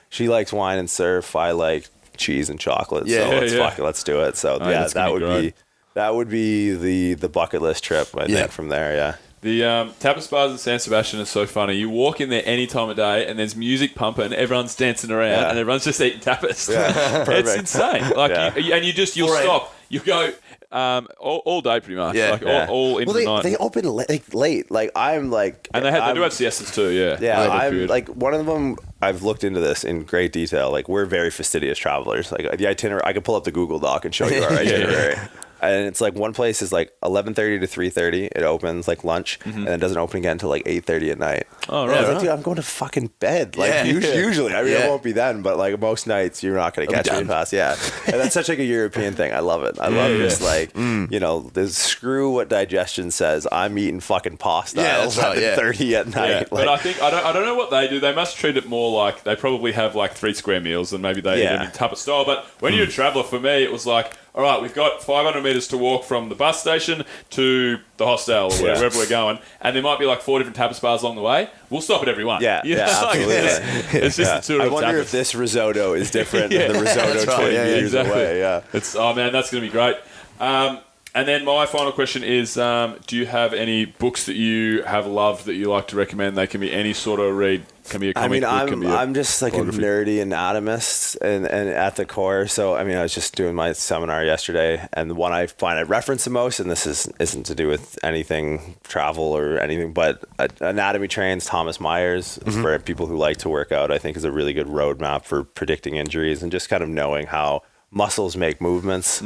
She likes wine and surf. I like cheese and chocolate. So let's do it. So that would be the bucket list trip. I think from there. Yeah. The tapas bars in San Sebastian is so funny. You walk in there any time of day, and there's music pumping, everyone's dancing around, and everyone's just eating tapas. Yeah, it's insane. Like, you'll stop. You go all day pretty much. Yeah. Like Yeah. all into Well, the night. they open late. Like I'm like, and they do have siestas too. Yeah. yeah, Over a I'm period. like one of them. I've looked into this in great detail. Like we're very fastidious travelers. Like the itinerary, I could pull up the Google Doc and show you our itinerary. And it's like one place is like 11:30 to 3:30. It opens like lunch, and it doesn't open again until like 8:30 at night. Oh, And right. I was like, dude, I'm going to fucking bed. Like Yeah. usually, I mean, Yeah. it won't be then, but like most nights, you're not going to catch me done. fast. Yeah, and that's such like a European thing. I love it. I love just like you know, screw what digestion says. I'm eating fucking pasta. Yeah, at that's right, yeah. 11:30 at night. Yeah, Like, but I think I don't know what they do. They must treat it more like they probably have like 3 square meals and maybe they eat them in Tupper style. But when you're a traveller, for me, it was like, all right, we've got 500 metres to walk from the bus station to the hostel or wherever we're going, and there might be like 4 different tapas bars along the way. We'll stop at every one. Yeah, You know, yeah, like, absolutely. it's just the tour I of wonder tapas. if this risotto is different than the risotto that's right, 20 yeah, meters exactly. away. Yeah. It's man, that's going to be great. And then my final question is, do you have any books that you have loved that you like to recommend? They can be any sort of read. Can be a comic book. Can be I'm just like a biography. nerdy anatomist and at the core. So, I mean, I was just doing my seminar yesterday, and the one I find I reference the most, and this isn't to do with anything travel or anything, but Anatomy Trains, Thomas Myers, for people who like to work out, I think is a really good roadmap for predicting injuries and just kind of knowing how muscles make movements.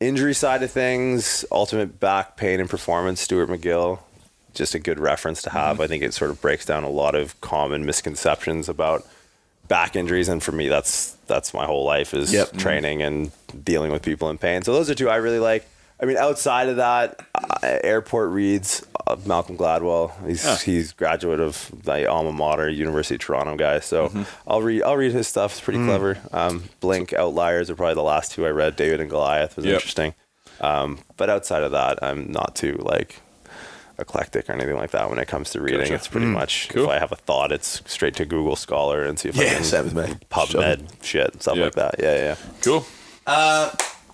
Injury side of things, Ultimate Back Pain and Performance, Stuart McGill, just a good reference to have. I think it sort of breaks down a lot of common misconceptions about back injuries, and for me, that's my whole life is training and dealing with people in pain. So those are two I really like. I mean, outside of that, Airport Reads, Malcolm Gladwell. He's graduate of my alma mater, University of Toronto guy. So I'll read his stuff. It's pretty clever. Blink, Outliers are probably the last two I read. David and Goliath was interesting. But outside of that, I'm not too like eclectic or anything like that when it comes to reading. Gotcha. It's pretty much Cool. if I have a thought, it's straight to Google Scholar and see if I Yeah, can same with me. PubMed shit, stuff like that. Yeah. Cool.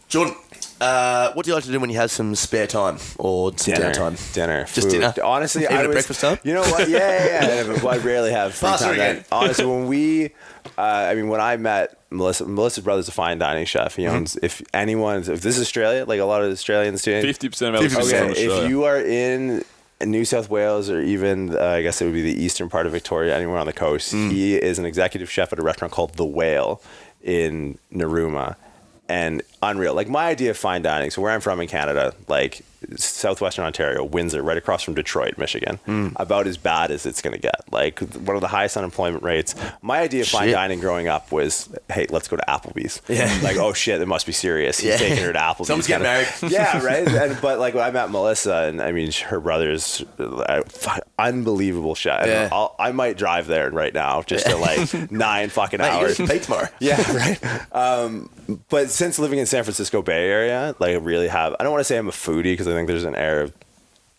Jordan, what do you like to do when you have some spare time or some downtime? Dinner. Just food. dinner? Honestly, Even I at was, breakfast time? You know what? Yeah. But I rarely have free Faster time. again. Honestly, when we, when I met Melissa's brother's a fine dining chef. He owns, if this is Australia, like a lot of Australians do. 50% of our 50%. listeners Okay, are if you are in New South Wales or even I guess it would be the eastern part of Victoria, anywhere on the coast, he is an executive chef at a restaurant called The Whale in Narooma. And unreal. Like my idea of fine dining, so where I'm from in Canada, like southwestern Ontario, Windsor, right across from Detroit, Michigan, about as bad as it's going to get. Like one of the highest unemployment rates. My idea of fine dining growing up was, hey, let's go to Applebee's. Yeah. Like, oh shit, it must be serious. He's taking her to Applebee's. Someone's getting married. Yeah, right. But like when I met Melissa, and I mean her brother's unbelievable chef. Yeah. I might drive there right now just to like 9 fucking Mate, you hours. gotta pay tomorrow. Yeah, right. But since living in San Francisco Bay Area, like I really have, I don't want to say I'm a foodie because I think there's an air of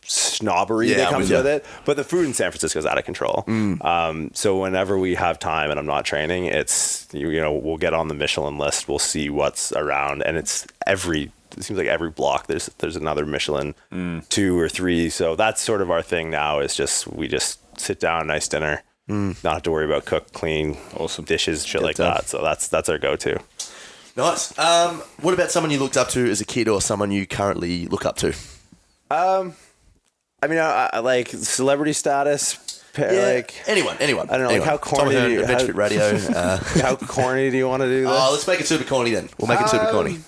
snobbery that comes with it, but the food in San Francisco is out of control. So whenever we have time and I'm not training, it's, you know, we'll get on the Michelin list. We'll see what's around, and it seems like every block there's another Michelin 2 or 3. So that's sort of our thing now, is we just sit down, nice dinner, not have to worry about cook, clean, Awesome dishes, shit like that. So that's our go-to. Nice. What about someone you looked up to as a kid or someone you currently look up to? I mean, I like celebrity status. Like anyone. I don't know, like how Tom corny Ahern, do you, Adventure Fit Radio. how corny do you want to do this? Oh, let's make it super corny then. We'll make it super corny.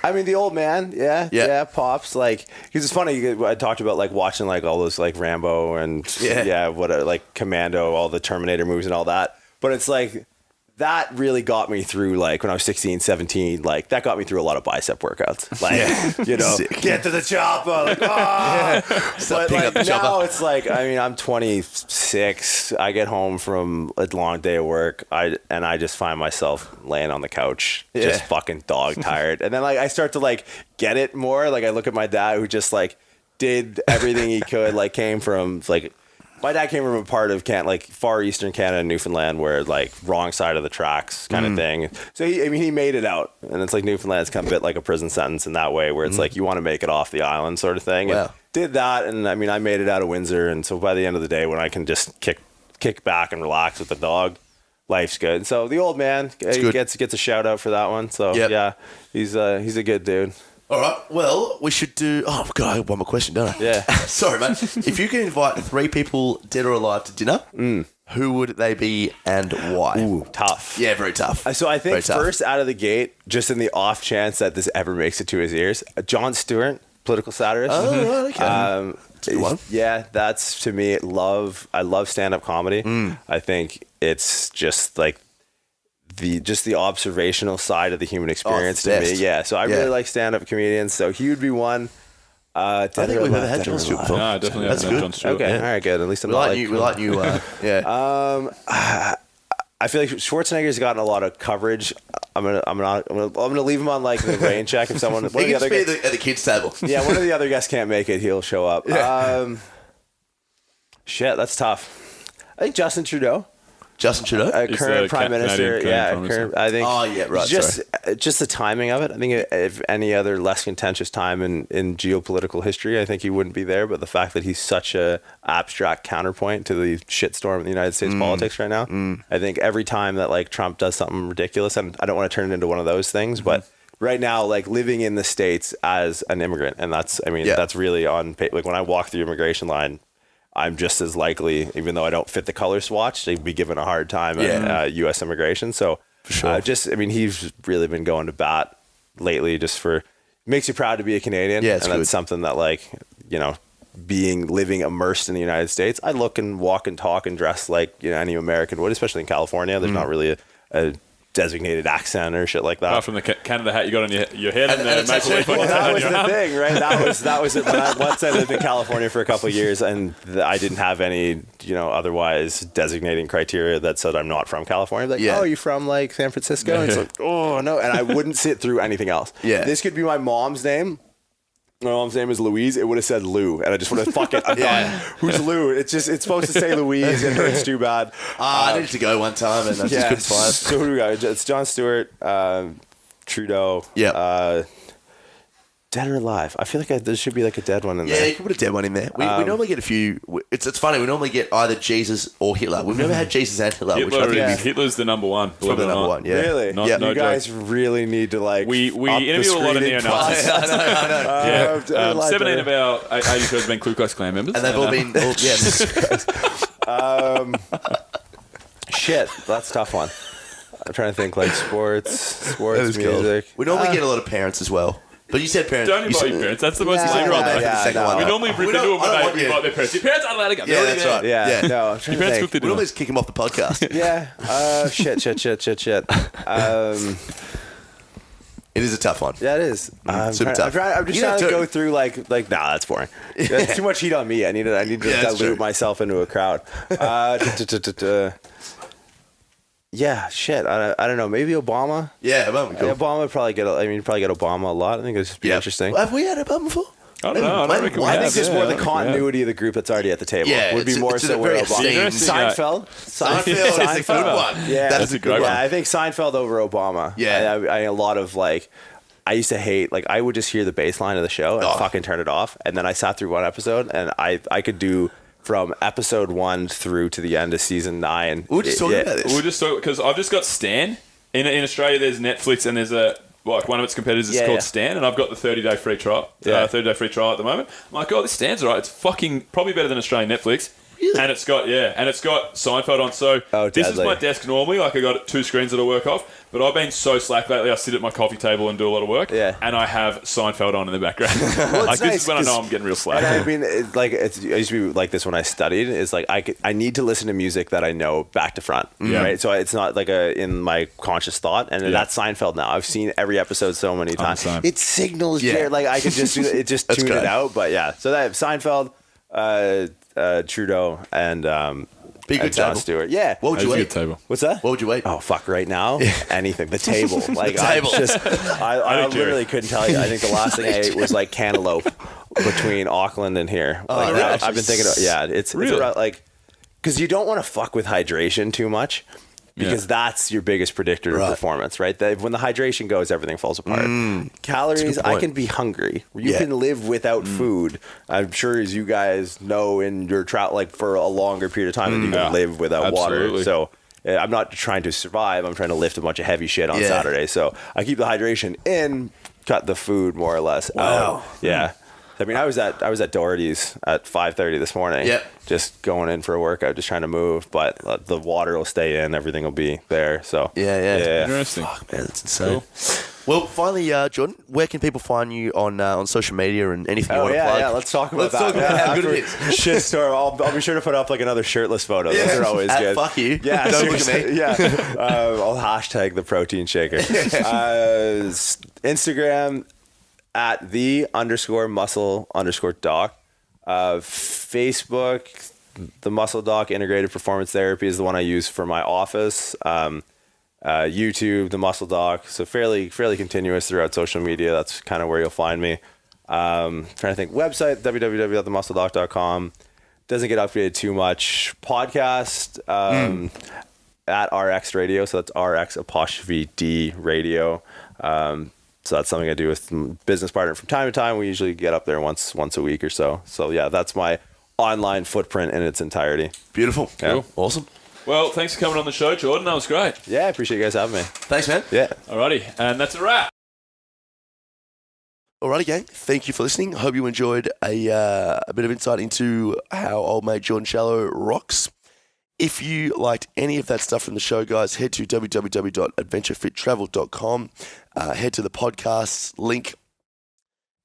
I mean, the old man, yeah, Pops. Like, because it's funny. I talked about like watching like all those like Rambo and like Commando, all the Terminator movies and all that. But it's like that really got me through, like when I was 16, 17, like that got me through a lot of bicep workouts. Like, you know, get to the chopper. Like, but like now it's like, I mean, I'm 26. I get home from a long day of work. I just find myself laying on the couch, just fucking dog tired. And then like I start to like get it more. Like I look at my dad who just like did everything he could, like came from like, my dad came from a part of like far eastern Canada, Newfoundland, where like wrong side of the tracks kind of thing. So he made it out, and it's like Newfoundland's kind of a bit like a prison sentence in that way, where it's like you want to make it off the island sort of thing. Wow. And did that, and I mean I made it out of Windsor, and so by the end of the day, when I can just kick back and relax with the dog, life's good. So the old man gets a shout out for that one. So yeah, he's a good dude. All right. Well, we should do. Oh God, I have one more question, don't I? Yeah. Sorry, mate. If you could invite 3 people, dead or alive, to dinner, who would they be and why? Ooh, tough. Yeah, very tough. So I think Very tough. first out of the gate, just in the off chance that this ever makes it to his ears, Jon Stewart, political satirist. Oh, right, okay. That's a good one. Yeah, that's to me. I love stand-up comedy. I think it's just like the observational side of the human experience to me. Yeah, so I really like stand-up comedians. So he would be one. I think we've never had Jon Stewart before. No, I definitely That's haven't had good. Jon Stewart. Okay, Yeah. all right, good. At least I'm We not like you. Yeah. I feel like Schwarzenegger's gotten a lot of coverage. I'm gonna leave him on like the rain check if someone. He can just be at the kids' table. Yeah, one of the other guests can't make it. He'll show up. Yeah. Shit, that's tough. I think Justin Trudeau. Justin Trudeau? He's Current the prime minister. Canadian Yeah, prime minister. I think. Oh, yeah, right, Just the timing of it. I think if any other less contentious time in geopolitical history, I think he wouldn't be there. But the fact that he's such a abstract counterpoint to the shitstorm in the United States politics right now, I think every time that like Trump does something ridiculous, and I don't want to turn it into one of those things, but right now, like living in the States as an immigrant, and that's really on like when I walk through the immigration line, I'm just as likely, even though I don't fit the color swatch, to be given a hard time at U.S. immigration. So, For sure. He's really been going to bat lately. Makes you proud to be a Canadian. Yeah, it's and good. that's something that, like, living immersed in the United States, I look and walk and talk and dress like any American would, especially in California. There's not really a designated accent or shit like that. Apart from the Canada hat you got on your head and the it's maple leaf on Well, your that was on the your arm. thing, right? That was it. Once I lived in California for a couple of years, and I didn't have any, otherwise designating criteria that said I'm not from California. Like, Yeah. oh, you from like San Francisco? And it's like, oh no, and I wouldn't sit through anything else. Yeah. This could be my mom's name. My mom's name is Louise. It would have said Lou, and I just would have fuck it. I'm done. Who's Lou? It's supposed to say Louise. It hurts too bad. I needed to go one time and I just couldn't find it. So who do we got? It's Jon Stewart, Trudeau. Yeah. Dead or alive? I feel like there should be like a dead one in Yeah, there. you can put a dead one in there. We normally get a few. It's funny. We normally get either Jesus or Hitler. We've never had Jesus and Hitler. which I think Hitler's the number one. believe probably it or number not. one. Yeah. Really? No- Yeah. no You guys really need to like. We up the interview a lot of screening neo-Nazis. process. I know. Yeah, 17 of our 82 have been Ku Klux Klan members. And they've all been. Shit, that's a tough one. I'm trying to think like sports, That music. We normally get a lot of parents as well. But you said parents. Don't you invite said- your parents. That's the most Yeah, illegal right, one. yeah, no. We normally rip We into don't- them I don't when want they you- invite their parents. Your parents aren't allowed to go. Yeah, They're that's already right. there. Yeah, no. I'm trying Your to parents think. cooked it We normally just kick them off the podcast. Yeah. Shit. It is a tough one. Yeah, it is. I'm super just tough. trying You know, to too. go through like nah, that's boring. That's too much heat on me. I need to Yeah, that's dilute true. myself into a crowd. Yeah, shit. I don't know. Maybe Obama. Yeah, well, we cool. Obama would probably get. You'd probably get Obama a lot. I think it'd be interesting. Have we had Obama before? I don't know. I don't reckon we I have. think just more Yeah, the I don't think we have. continuity of the group that's already at the table. Yeah, would be it's- more it's a so where very Obama. esteemed- Seinfeld. Seinfeld is a good one. Yeah, That's a good one. Yeah, I think Seinfeld over Obama. Yeah. I a lot of like. I used to hate, like, I would just hear the bass line of the show and fucking turn it off. And then I sat through one episode and I could do from episode 1 through to the end of season 9. We were just talking about this. We're just talking because I've just got Stan. In Australia, there's Netflix and there's one of its competitors is called Stan, and I've got the 30-day free trial. 30-day free trial at the moment. I'm like, oh, this Stan's alright. It's fucking probably better than Australian Netflix. Really? And it's got Seinfeld on. So this is deadly. my desk normally. Like I got 2 screens that I work off. But I've been so slack lately. I sit at my coffee table and do a lot of work. Yeah. And I have Seinfeld on in the background. Like this nice, is when I know 'cause- I'm getting real slack. And I mean, I used to be like this when I studied. It's like I need to listen to music that I know back to front, right? So it's not like in my conscious thought. And that's Seinfeld now. I've seen every episode so many times. same. It signals, Yeah. like I could just do it, just That's tune great. it out. But yeah, so that Seinfeld, Trudeau, and Be a good Jon table. Stewart. Yeah. What would That you is a eat? good table. What's that? What would you eat? Oh fuck! Right now, anything. The table, like table. I literally couldn't tell you. I think the last thing I ate was like cantaloupe between Auckland and here. Like, really? I've been thinking, it's Really? about like because you don't want to fuck with hydration too much. Because that's your biggest predictor of performance, right? When the hydration goes, everything falls apart. Calories, I point. can be hungry. You Yeah. can live without food. I'm sure, as you guys know, in your trout, like for a longer period of time, than you can live without water. Absolutely. So I'm not trying to survive. I'm trying to lift a bunch of heavy shit on Yeah. Saturday. So I keep the hydration in, cut the food more or less Wow. out. Yeah. I mean, I was at Doherty's at 5:30 this morning. Yep. Just going in for a workout, just trying to move, but the water will stay in, everything will be there. So Yeah. Interesting. Fuck, man, that's insane. Well, finally, Jordan, where can people find you on social media and anything you want to plug? Yeah. Let's talk about Let's that. talk about how good it After is. Shit story. I'll be sure to put up like another shirtless photo. Those are always good. Fuck you. Yeah, Don't look at seriously. me. Yeah, I'll hashtag the protein shaker. Instagram at _muscle_doc. Facebook, the Muscle Doc Integrated Performance Therapy is the one I use for my office. YouTube, the Muscle Doc. So fairly continuous throughout social media. That's kind of where you'll find me. Trying to think. Website, www.themuscledoc.com. Doesn't get updated too much. Podcast at RX Radio. So that's RX''D Radio. So that's something I do with business partner from time to time. We usually get up there once a week or so. So yeah, that's my online footprint in its entirety. Beautiful. Yeah. Cool. Awesome. Well, thanks for coming on the show, Jordan. That was great. Yeah, I appreciate you guys having me. Thanks, man. Yeah. Alrighty, and that's a wrap. Alrighty, gang. Thank you for listening. Hope you enjoyed a bit of insight into how old mate Jordan Shallow rocks. If you liked any of that stuff from the show, guys, head to www.adventurefittravel.com. Head to the podcast link,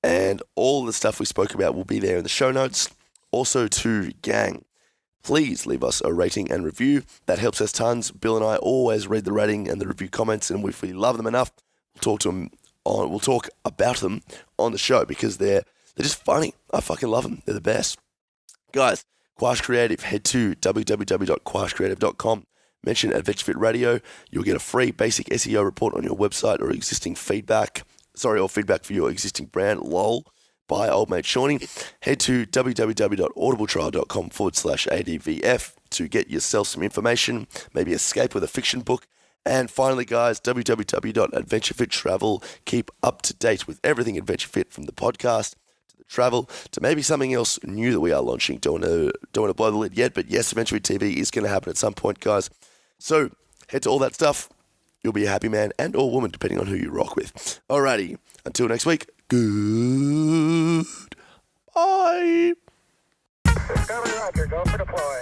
and all the stuff we spoke about will be there in the show notes. Also, to gang, please leave us a rating and review. That helps us tons. Bill and I always read the rating and the review comments, and if we love them enough, we'll talk about them on the show because they're just funny. I fucking love them. They're the best. Guys, Quash Creative, head to www.quashcreative.com. Mention Adventure Fit Radio. You'll get a free basic SEO report on your website or feedback for your existing brand, lol, by old mate Shawnee. Head to www.audibletrial.com/ADVF to get yourself some information, maybe escape with a fiction book. And finally, guys, www.adventurefittravel. Keep up to date with everything Adventure Fit, from the podcast to the travel to maybe something else new that we are launching. Don't want to blow the lid yet, but yes, Adventure Fit TV is going to happen at some point, guys. So head to all that stuff. You'll be a happy man and or woman, depending on who you rock with. Alrighty, until next week, good. Bye. Discovery Roger, go for deploy.